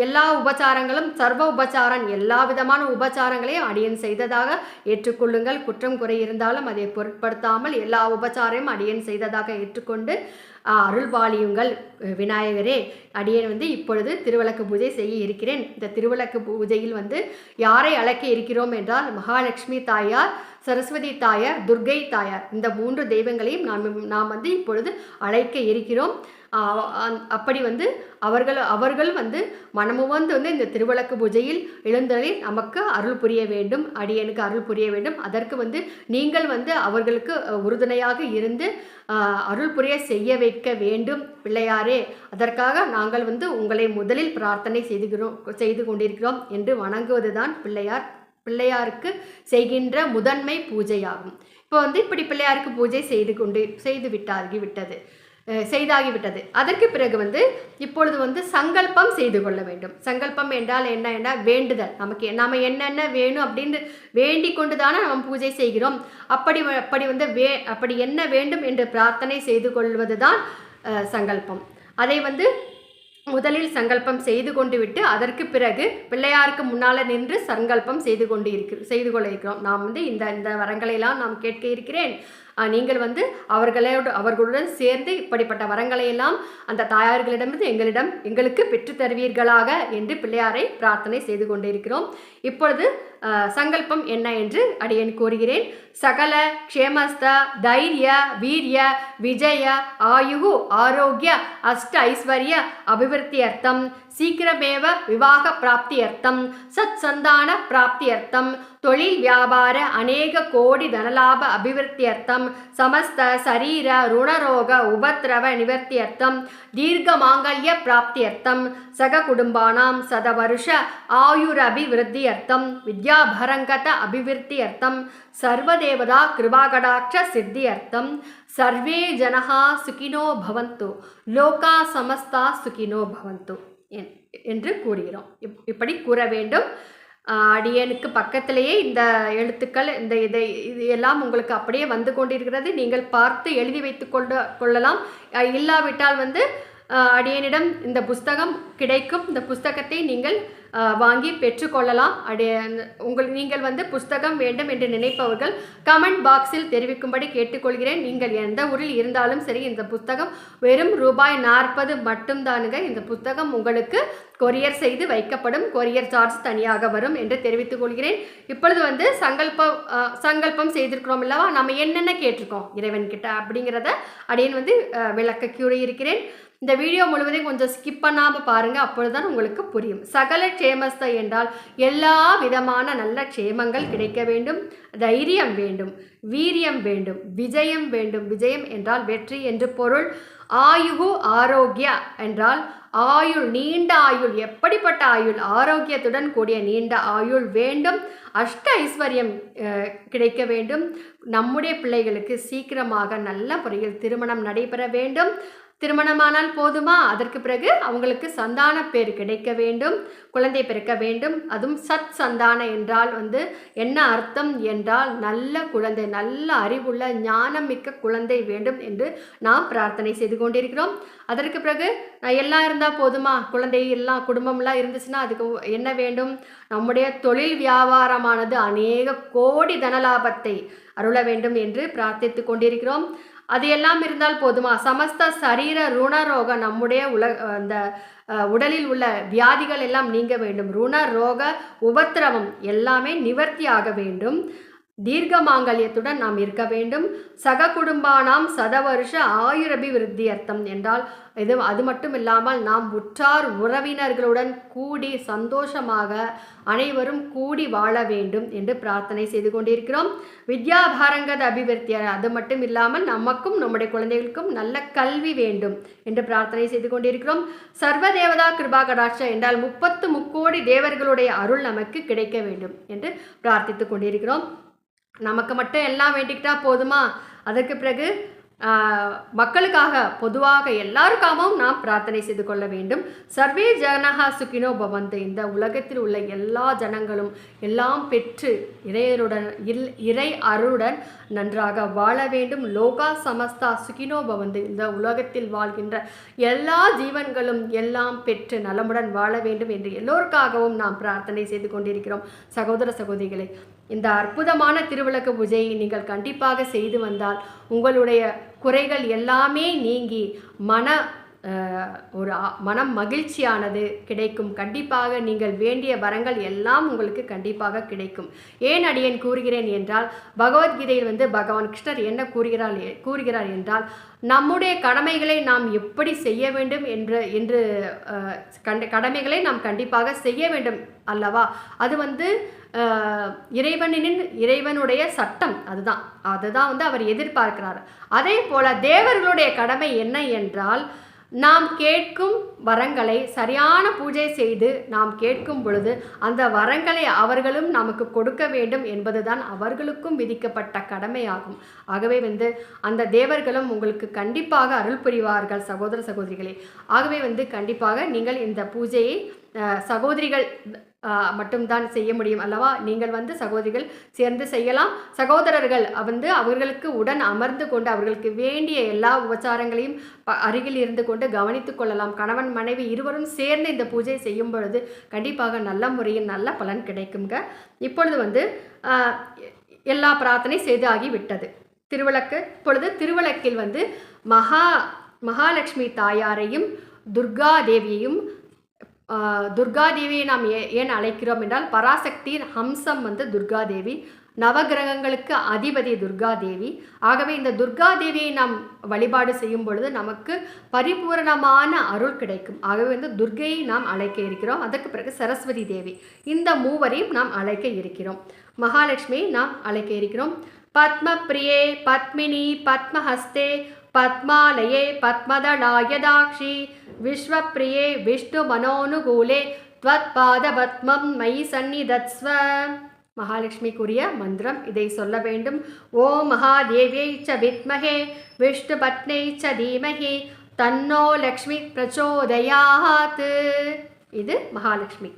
எல்லா உபச்சாரங்களும் சர்வ உபச்சாரம் எல்லா விதமான உபச்சாரங்களையும் அடியேன் செய்ததாக ஏற்றுக்கொள்ளுங்கள். குற்றம் குறை இருந்தாலும் அதை பொருட்படுத்தாமல் எல்லா உபச்சாரமும் அடியேன் செய்ததாக ஏற்றுக்கொண்டு அருள்வாளியுங்கள் விநாயகரே. அடியேன் வந்து இப்பொழுது திருவிளக்கு பூஜை செய்ய இருக்கிறேன். இந்த திருவிளக்கு பூஜையில் வந்து யாரை அழைக்க இருக்கிறோம் என்றால் மகாலட்சுமி தாயார், சரஸ்வதி தாயார், துர்கை தாயார், இந்த 3 தெய்வங்களையும் நாம் வந்து இப்பொழுது அழைக்க இருக்கிறோம். அப்படி வந்து அவர்கள் வந்து மனமுவந்து வந்து இந்த திருவிளக்கு பூஜையில் எழுந்தருளி நமக்கு அருள் புரிய வேண்டும், அடியனுக்கு அருள் புரிய வேண்டும். அதற்கு வந்து நீங்கள் வந்து அவர்களுக்கு உறுதுணையாக இருந்து அருள் புரிய செய்ய வைக்க வேண்டும் பிள்ளையாரே. அதற்காக நாங்கள் வந்து உங்களை முதலில் பிரார்த்தனை செய்து கொண்டிருக்கிறோம் என்று வணங்குவதுதான் பிள்ளையாருக்கு செய்கின்ற முதன்மை பூஜையாகும். இப்போ வந்து இப்படி பிள்ளையாருக்கு பூஜை செய்தாகிவிட்டது. அதற்கு பிறகு வந்து இப்பொழுது வந்து சங்கல்பம் செய்து கொள்ள வேண்டும். சங்கல்பம் என்றால் என்ன வேண்டுதல். நம்ம என்னென்ன வேணும் அப்படின்னு வேண்டிக் கொண்டு தானே நம்ம பூஜை செய்கிறோம். அப்படி என்ன வேண்டும் என்று பிரார்த்தனை செய்து கொள்வது தான் சங்கல்பம். அதை வந்து முதலில் சங்கல்பம் செய்து கொண்டு விட்டு அதற்கு பிறகு பிள்ளையாருக்கு முன்னால் நின்று சங்கல்பம் செய்து கொள்ள இருக்கிறோம். நாம் வந்து இந்த வரங்களையெல்லாம் நாம் கேட்க இருக்கிறேன். நீங்கள் வந்து அவர்களுடன் சேர்ந்து இப்படிப்பட்ட வரங்களையெல்லாம் அந்த தாயார்களிடமிருந்து எங்களுக்கு பெற்றுத் தருவீர்களாக என்று பிள்ளையாரை பிரார்த்தனை செய்து கொண்டிருக்கிறோம். இப்பொழுது சங்கல்பம் என்ன என்று அடியேன் கூறுகிறேன். சகல க்ஷேமஸ்த தைரிய வீரிய விஜய ஆயுகு ஆரோக்கிய அஷ்ட ஐஸ்வர்ய அபிவிருத்தியர்த்தம் சீக்கிரமேவ விவாக பிராப்தியர்த்தம் சத் சந்தான பிராப்தியர்த்தம் தொழில் வியாபார அநேக கோடி தனலாப அபிவிருத்தியர்த்தம் சமஸ்த சரீர ருணரோக உபத்ரவ நிவர்த்தியர்த்தம் தீர்க்க மாங்கல்ய பிராப்தியர்த்தம் சக குடும்பானாம் சதவருஷ ஆயுரபிவிருத்தியர்த்தம் வித்யாபரங்கத அபிவிருத்தியர்த்தம் சர்வதேவதா கிருபாகடாட்ச சித்தியர்த்தம் சர்வே ஜனஹா சுகினோ பவந்து லோகா சமஸ்தா சுகினோ பவந்து என்று கூறுகிறோம். இப்படி கூற வேண்டும். அடியனுக்கு பக்கத்திலேயே இந்த எழுத்துக்கள் இது எல்லாம் உங்களுக்கு அப்படியே வந்து கொண்டிருக்கிறது. நீங்கள் பார்த்து எழுதி வைத்து கொள்ளலாம். இல்லாவிட்டால் வந்து அடியனிடம் இந்த புஸ்தகம் கிடைக்கும். இந்த புஸ்தகத்தை நீங்கள் வாங்கி பெற்றுக்கொள்ளலாம். நீங்கள் வந்து புஸ்தகம் வேண்டும் என்று நினைப்பவர்கள் கமெண்ட் பாக்ஸில் தெரிவிக்கும்படி கேட்டுக்கொள்கிறேன். நீங்கள் எந்த ஊரில் இருந்தாலும் சரி, இந்த புஸ்தகம் வெறும் ரூபாய் 40 மட்டும்தானுங்க. இந்த புஸ்தகம் உங்களுக்கு கொரியர் செய்து வைக்கப்படும். கொரியர் சார்ஜ் தனியாக வரும் என்று தெரிவித்துக் கொள்கிறேன். இப்பொழுது வந்து சங்கல்பம் செய்திருக்கிறோம் அல்லவா, நம்ம என்னென்ன கேட்டிருக்கோம் இறைவன்கிட்ட அப்படிங்கிறத அடியேன் வந்து விளக்க கூறியிருக்கிறேன். இந்த வீடியோ முழுவதையும் கொஞ்சம் ஸ்கிப் பண்ணாமல் பாருங்கள், அப்பொழுதுதான் உங்களுக்கு புரியும். சகல க்ஷேமஸ்த என்றால் எல்லா விதமான நல்ல க்ஷேமங்கள் கிடைக்க வேண்டும், தைரியம் வேண்டும், வீரியம் வேண்டும், விஜயம் வேண்டும். விஜயம் என்றால் வெற்றி என்று பொருள். ஆயுகு ஆரோக்கிய என்றால் ஆயுள், நீண்ட ஆயுள். எப்படிப்பட்ட ஆயுள்? ஆரோக்கியத்துடன் கூடிய நீண்ட ஆயுள் வேண்டும். அஷ்ட ஐஸ்வர்யம் கிடைக்க வேண்டும். நம்முடைய பிள்ளைகளுக்கு சீக்கிரமாக நல்ல முறையில் திருமணம் நடைபெற வேண்டும். திருமணமானால் போதுமா? அதற்கு பிறகு அவங்களுக்கு சந்தான பேர் கிடைக்க வேண்டும், குழந்தை பிறக்க வேண்டும். அதுவும் சத் சந்தான என்றால் வந்து என்ன அர்த்தம் என்றால் நல்ல குழந்தை, நல்ல அறிவுள்ள ஞானம் மிக்க குழந்தை வேண்டும் என்று நாம் பிரார்த்தனை செய்து கொண்டிருக்கிறோம். அதற்கு பிறகு எல்லாம் இருந்தால் போதுமா? குழந்தை எல்லாம் குடும்பம்லாம் இருந்துச்சுன்னா அதுக்கு என்ன வேண்டும்? நம்முடைய தொழில் வியாபாரமானது அநேக கோடி தனலாபத்தை அருள வேண்டும் என்று பிரார்த்தித்து கொண்டிருக்கிறோம். அது எல்லாம் இருந்தால் போதுமா? சமஸ்த சரீர ருணரோக நம்முடைய அந்த உடலில் உள்ள வியாதிகள் எல்லாம் நீங்க வேண்டும். ருண ரோக உபத்திரவம் எல்லாமே நிவர்த்தி ஆக வேண்டும். தீர்க்க மாங்கல்யத்துடன் நாம் இருக்க வேண்டும். சக குடும்பானாம் சதவருஷ ஆயுரபி விருத்தியர்த்தம் என்றால் அது மட்டும் இல்லாமல் நாம் உற்றார் உறவினர்களுடன் கூடி சந்தோஷமாக அனைவரும் கூடி வாழ வேண்டும் என்று பிரார்த்தனை செய்து கொண்டிருக்கிறோம். வித்யாபாரங்கத அபிவிருத்தியர் அது மட்டும் இல்லாமல் நமக்கும் நம்முடைய குழந்தைகளுக்கும் நல்ல கல்வி வேண்டும் என்று பிரார்த்தனை செய்து கொண்டிருக்கிறோம். சர்வதேவதா கிருபா கடாட்ச என்றால் 33 தேவர்களுடைய அருள் நமக்கு கிடைக்க வேண்டும் என்று பிரார்த்தித்து கொண்டிருக்கிறோம். நமக்கு மட்டும் எல்லாம் வேண்டிக்கிட்டா போதுமா? அதற்கு பிறகு மக்களுக்காக பொதுவாக எல்லாருக்காகவும் நாம் பிரார்த்தனை செய்து கொள்ள வேண்டும். சர்வே ஜனஹா சுகினோ பவந்து, இந்த உலகத்தில் உள்ள எல்லா ஜனங்களும் எல்லாம் பெற்று இறை அருளுடன் நன்றாக வாழ வேண்டும். லோகா சமஸ்தா சுகினோ பவந்து, இந்த உலகத்தில் வாழ்கின்ற எல்லா ஜீவன்களும் எல்லாம் பெற்று நலமுடன் வாழ வேண்டும் என்று எல்லோருக்காகவும் நாம் பிரார்த்தனை செய்து கொண்டிருக்கிறோம். சகோதர சகோதரிகளை, இந்த அற்புதமான திருவிளக்கு பூஜையை நீங்கள் கண்டிப்பாக செய்து வந்தால் உங்களுடைய குறைகள் எல்லாமே நீங்கி மனம் மகிழ்ச்சியானது கிடைக்கும். கண்டிப்பாக நீங்கள் வேண்டிய வரங்கள் எல்லாம் உங்களுக்கு கண்டிப்பாக கிடைக்கும். ஏன் அடியேன் கூறுகிறேன் என்றால், பகவத்கீதையில் பகவான் கிருஷ்ணர் என்ன கூறுகிறார் என்றால், நம்முடைய கடமைகளை நாம் எப்படி செய்ய வேண்டும் என்று கடமைகளை நாம் கண்டிப்பாக செய்ய வேண்டும் அல்லவா? அது இறைவனுடைய சட்டம். அதுதான் அவர் எதிர்பார்க்கிறார். அதே போல தேவர்களுடைய கடமை என்ன என்றால், நாம் கேட்கும் வரங்களை சரியான பூஜை செய்து நாம் கேட்கும் பொழுது அந்த வரங்களை அவர்களும் நமக்கு கொடுக்க வேண்டும் என்பதுதான் அவர்களுக்கும் விதிக்கப்பட்ட கடமையாகும். ஆகவே அந்த தேவர்களும் உங்களுக்கு கண்டிப்பாக அருள் புரிவார்கள் சகோதர சகோதரிகளே. ஆகவே கண்டிப்பாக நீங்கள் இந்த பூஜையை சகோதரிகள் மட்டும்தான் செய்ய முடியும் அல்லவா? நீங்கள் சகோதரிகள் சேர்ந்து செய்யலாம். சகோதரர்கள் அவர்களுக்கு உடன் அமர்ந்து கொண்டு அவர்களுக்கு வேண்டிய எல்லா உபச்சாரங்களையும் அருகில் இருந்து கொண்டு கவனித்துக் கொள்ளலாம். கணவன் மனைவி இருவரும் சேர்ந்து இந்த பூஜை செய்யும் பொழுது கண்டிப்பாக நல்ல முறையில் நல்ல பலன் கிடைக்குங்க. இப்பொழுது எல்லா பிரார்த்தனை செய்து ஆகிவிட்டது. இப்பொழுது திருவிளக்கில் மகாலட்சுமி தாயாரையும் துர்காதேவியை நாம் ஏன் அழைக்கிறோம் என்றால், பராசக்தியின் ஹம்சம் துர்காதேவி, நவகிரகங்களுக்கு அதிபதி துர்காதேவி. ஆகவே இந்த துர்காதேவியை நாம் வழிபாடு செய்யும் பொழுது நமக்கு பரிபூரணமான அருள் கிடைக்கும். ஆகவே துர்கையை நாம் அழைக்க இருக்கிறோம். அதற்கு பிறகு சரஸ்வதி தேவி, இந்த மூவரையும் நாம் அழைக்க இருக்கிறோம். மகாலட்சுமியை நாம் அழைக்க இருக்கிறோம். பத்மப்ரியே பத்மினி பத்மஹஸ்தே பத்மாலயே பத்மதளாயதாக்ஷி விஸ்வப்ரியே விஷ்ணு மனோனுகூலே த்வத்பாத பத்மம் மயி சந்நிதத்ஸ்வ. மகாலட்சுமிக்குரிய மந்திரம் இதை சொல்ல வேண்டும். ஓம் மகாதேவியை ச வித்மஹே விஷ்ணு பத்னை ச தீமஹி தன்னோ லக்ஷ்மி பிரச்சோதயாத். இது மகாலட்சுமி.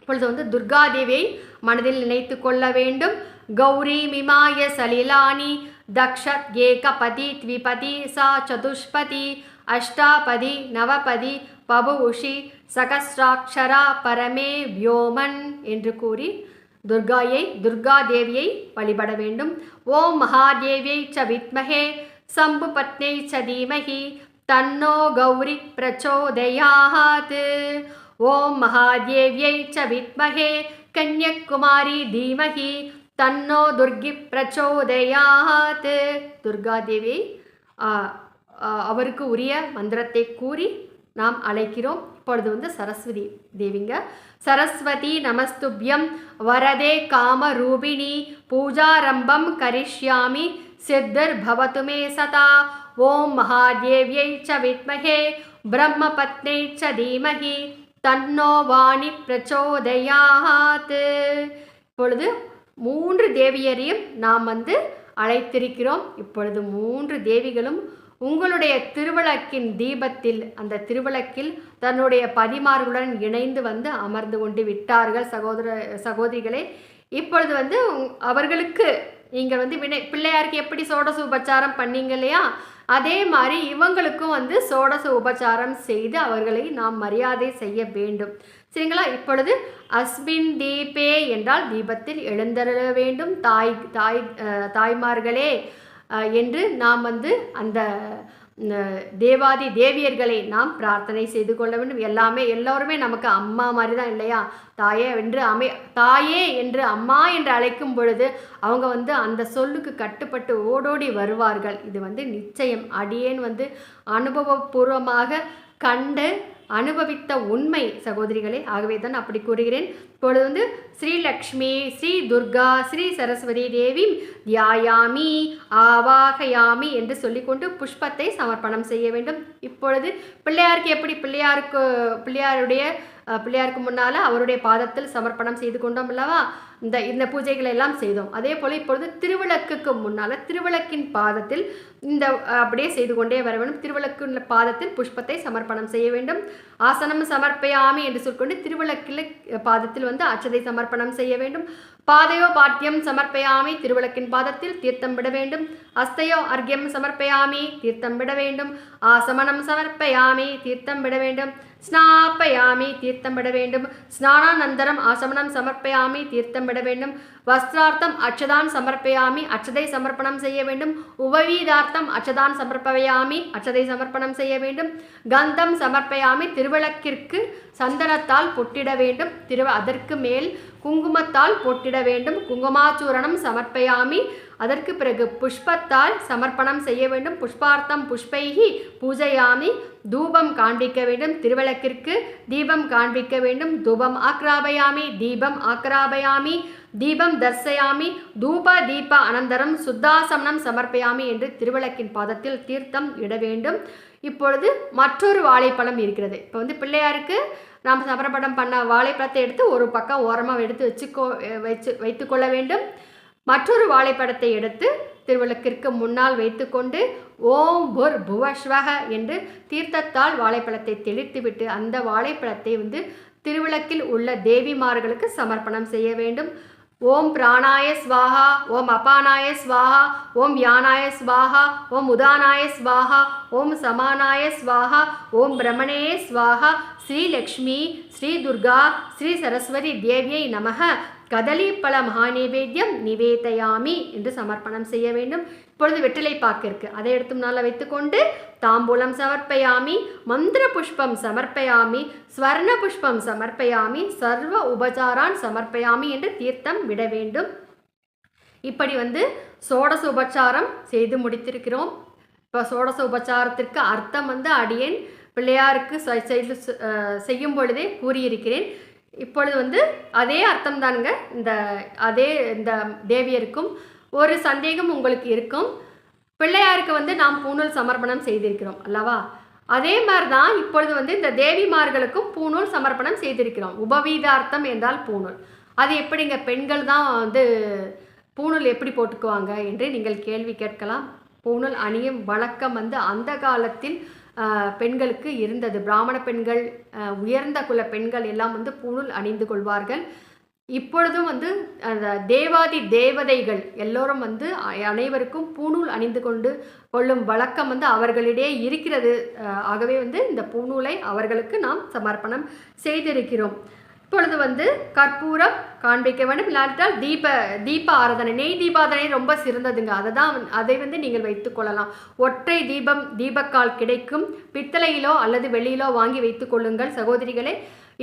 இப்பொழுது துர்காதேவியை மனதில் நினைத்து கொள்ள வேண்டும். கௌரி மிமாய சலிலானி தக்ஷத் ஏகபதி த்விபதி சா சதுஷ்பதி அஷ்டாபதி நவபதி பபுஷி சகஸ்ராட்சரா பரமே வியோமன் என்று கூறி துர்காதேவியை வழிபட வேண்டும். ஓம் மகாதேவியை ச வித்மஹே சம்பு பத்னை ச தீமஹி தன்னோ கௌரி பிரச்சோதயாத். ஓம் மகாதேவியை ச வித்மஹே கன்யகுமாரி தீமஹி தன்னோ துர்கி பிரச்சோதயாத். துர்காதேவியை அவருக்கு உரிய மந்திரத்தை கூறி நாம் அழைக்கிறோம். இப்பொழுது சரஸ்வதி தேவிங்க. சரஸ்வதி நமஸ்துப்யம் வரதே காமரூபிணி பூஜாரம்பம் கரிஷ்யாமி சித்தர் பவது மே சதா. ஓம் மகாதேவியை ச வித்மஹே பிரம்மபத்னை ச தீமஹி தன்னோ வாணி பிரச்சோதயாத். இப்பொழுது 3 தேவியரையும் நாம் அழைத்திருக்கிறோம். இப்பொழுது 3 தேவிகளும் உங்களுடைய திருவிளக்கின் தீபத்தில் அந்த திருவிளக்கில் தன்னுடைய பதிமார்களுடன் இணைந்து அமர்ந்து கொண்டு விட்டார்கள் சகோதரிகளே. இப்பொழுது அவர்களுக்கு நீங்கள் பிள்ளையாருக்கு எப்படி சோடச உபச்சாரம் பண்ணீங்க இல்லையா, அதே மாதிரி இவங்களுக்கும் சோடச உபச்சாரம் செய்து அவர்களை நாம் மரியாதை செய்ய வேண்டும். சரிங்களா? இப்பொழுது அஸ்மின் தீபே என்றால் தீபத்தில் எழுந்தருள வேண்டும். தாய்மார்களே, என்று நாம் வந்து அந்த தேவாதி தேவியர்களை நாம் பிரார்த்தனை செய்து கொள்ள வேண்டும். எல்லோருமே நமக்கு அம்மா மாதிரி தான் இல்லையா? தாயே என்று அம்மா என்று அழைக்கும் பொழுது அவங்க வந்து அந்த சொல்லுக்கு கட்டுப்பட்டு ஓடோடி வருவார்கள். இது வந்து நிச்சயம் அடியேன் வந்து அனுபவபூர்வமாக கண்டு அனுபவித்த உண்மை சகோதரிகளே. ஆகவே தான் அப்படி கூறுகிறேன். இப்பொழுது வந்து ஸ்ரீ லக்ஷ்மி, ஸ்ரீ துர்கா, ஸ்ரீ சரஸ்வதி தேவி தியாயாமி ஆவாகயாமி என்று சொல்லிக்கொண்டு புஷ்பத்தை சமர்ப்பணம் செய்ய வேண்டும். இப்பொழுது பிள்ளையாருக்கு எப்படி பிள்ளையாருக்கு முன்னால் அவருடைய பாதத்தில் சமர்ப்பணம் செய்து கொண்டோம் அல்லவா? இந்த பூஜைகளை எல்லாம் செய்தோம். அதே போல் இப்பொழுது திருவிளக்குக்கு முன்னால் திருவிளக்கின் பாதத்தில் அப்படியே செய்து கொண்டே வர வேண்டும். திருவிளக்கு பாதத்தில் புஷ்பத்தை சமர்ப்பணம் செய்ய வேண்டும். ஆசனம் சமர்ப்பயாமி என்று சொல்லிக்கொண்டு திருவிளக்கில் பாதத்தில் வந்து அச்சதை சமர்ப்பணம் செய்ய வேண்டும். பாதையோ பாட்டியம் சமர்ப்பயாமி, திருவிளக்கின் பாதத்தில் தீர்த்தம் விட வேண்டும். அஸ்தையோ அர்க்கியம் சமர்ப்பயாமி, தீர்த்தம் விட வேண்டும். ஆசமனம் சமர்ப்பயாமி, தீர்த்தம் விட வேண்டும். ஸ்நாப்பயாமி, தீர்த்தம் விட வேண்டும். ஸ்நானானந்தரம் ஆசமனம் சமர்ப்பயாமி, தீர்த்தம் விட வேண்டும். வஸ்திரார்த்தம் அச்சதான் சமர்ப்பயாமி, அச்சதை சமர்ப்பணம் செய்ய வேண்டும். உபவீதார்த்தம் அச்சதான் சமர்ப்பயாமி, அச்சதை சமர்ப்பணம் செய்ய வேண்டும். கந்தம் சமர்ப்பயாமி, திருவிளக்கிற்கு சந்தனத்தால் பொட்டிட வேண்டும். அதற்கு மேல் குங்குமத்தால் பொட்டிட வேண்டும். குங்குமாச்சூரணம் சமர்ப்பயாமி, அதற்கு பிறகு புஷ்பத்தால் சமர்ப்பணம் செய்ய வேண்டும். புஷ்பார்த்தம் புஷ்பைகி பூஜையாமி, தூபம் காண்பிக்க வேண்டும். திருவிளக்கிற்கு தீபம் காண்பிக்க வேண்டும். தூபம் ஆக்ராபயாமி, தீபம் ஆக்ராபயாமி, தீபம் தர்சயாமி, தூப தீப அனந்தரம் சுத்தாசமனம் சமர்ப்பயாமி என்று திருவிளக்கின் பாதத்தில் தீர்த்தம் இட வேண்டும். இப்பொழுது மற்றொரு வாழைப்பழம் இருக்கிறது. இப்போ வந்து பிள்ளையாருக்கு நாம் சமர்ப்பணம் பண்ண வாழைப்பழத்தை எடுத்து ஒரு பக்கம் ஓரமாக எடுத்து வைத்துக்கொள்ள வேண்டும். மற்றொரு வாழைப்பழத்தை எடுத்து திருவிளக்கிற்கு முன்னால் வைத்துக்கொண்டு ஓம் புர் புவஸ்வக என்று தீர்த்தத்தால் வாழைப்பழத்தை தெளித்துவிட்டு அந்த வாழைப்பழத்தை வந்து திருவிளக்கில் உள்ள தேவிமார்களுக்கு சமர்ப்பணம் செய்ய வேண்டும். ஓம் பிராணாய ஸ்வாஹா, ஓம் அபானாய ஸ்வாஹா, ஓம் யானாய ஸ்வாஹா, ஓம் உதானாய ஸ்வாஹா, ஓம் சமானாய ஸ்வாஹா, ஓம் பிரமணே ஸ்வாஹா, ஸ்ரீ லக்ஷ்மி, ஸ்ரீ துர்கா, ஸ்ரீ சரஸ்வதி தேவியை நமக கதலிப்பழ மகாநேவேத்தியம் நிவேதயாமி என்று சமர்ப்பணம் செய்ய வேண்டும். இப்பொழுது வெற்றிலை பாக்கு இருக்கு, அதை எடுத்து முன்னால் வைத்துக்கொண்டு தாம்பூலம் சமர்ப்பயாமி, மந்திர புஷ்பம் சமர்ப்பயாமி, ஸ்வர்ண புஷ்பம் சமர்ப்பயாமி, சர்வ உபசாரான் சமர்ப்பயாமி என்று தீர்த்தம் விட வேண்டும். இப்படி வந்து சோடச உபச்சாரம் செய்து முடித்திருக்கிறோம். இப்போ சோடச உபச்சாரத்திற்கு அர்த்தம் வந்து அடியேன் பிள்ளையாருக்கு செய்யும் பொழுதே கூறியிருக்கிறேன். இப்பொழுது வந்து அதே அர்த்தம் தானுங்க இந்த தேவியருக்கும். ஒரு சந்தேகம் உங்களுக்கு இருக்கும், பிள்ளையாருக்கு வந்து நாம் பூணூல் சமர்ப்பணம் செய்திருக்கிறோம் அல்லவா? அதே மாதிரி தான் இப்பொழுது வந்து இந்த தேவிமார்களுக்கும் பூணூல் சமர்ப்பணம் செய்திருக்கிறோம். உபவீதார்த்தம் என்றால் பூணூல். அது எப்படிங்க, பெண்கள் தான் வந்து பூணூல் எப்படி போட்டுக்குவாங்க என்று நீங்கள் கேள்வி கேட்கலாம். பூணூல் அணியும் வழக்கம் வந்து அந்த காலத்தில் பெண்களுக்கு இருந்தது. பிராமண பெண்கள், உயர்ந்த குல பெண்கள் எல்லாம் வந்து பூணூல் அணிந்து கொள்வார்கள். இப்பொழுதும் வந்து அந்த தேவாதி தேவதைகள் எல்லோரும் வந்து அனைவருக்கும் பூணூல் அணிந்து கொள்ளும் வழக்கம் வந்து அவர்களிடையே இருக்கிறது. ஆகவே வந்து இந்த பூணூலை அவர்களுக்கு நாம் சமர்ப்பணம் செய்திருக்கிறோம். இப்பொழுது வந்து கற்பூரம் காண்பிக்க வேண்டும். இல்லாவிட்டால் தீப ஆராதனை, நெய் தீபாராதனை ரொம்ப சிறந்ததுங்க. அதை வந்து நீங்கள் வைத்துக்கொள்ளலாம். ஒற்றை தீபக்கால் கிடைக்கும். பித்தளையிலோ அல்லது வெள்ளியிலோ வாங்கி வைத்துக் கொள்ளுங்கள் சகோதரிகளே.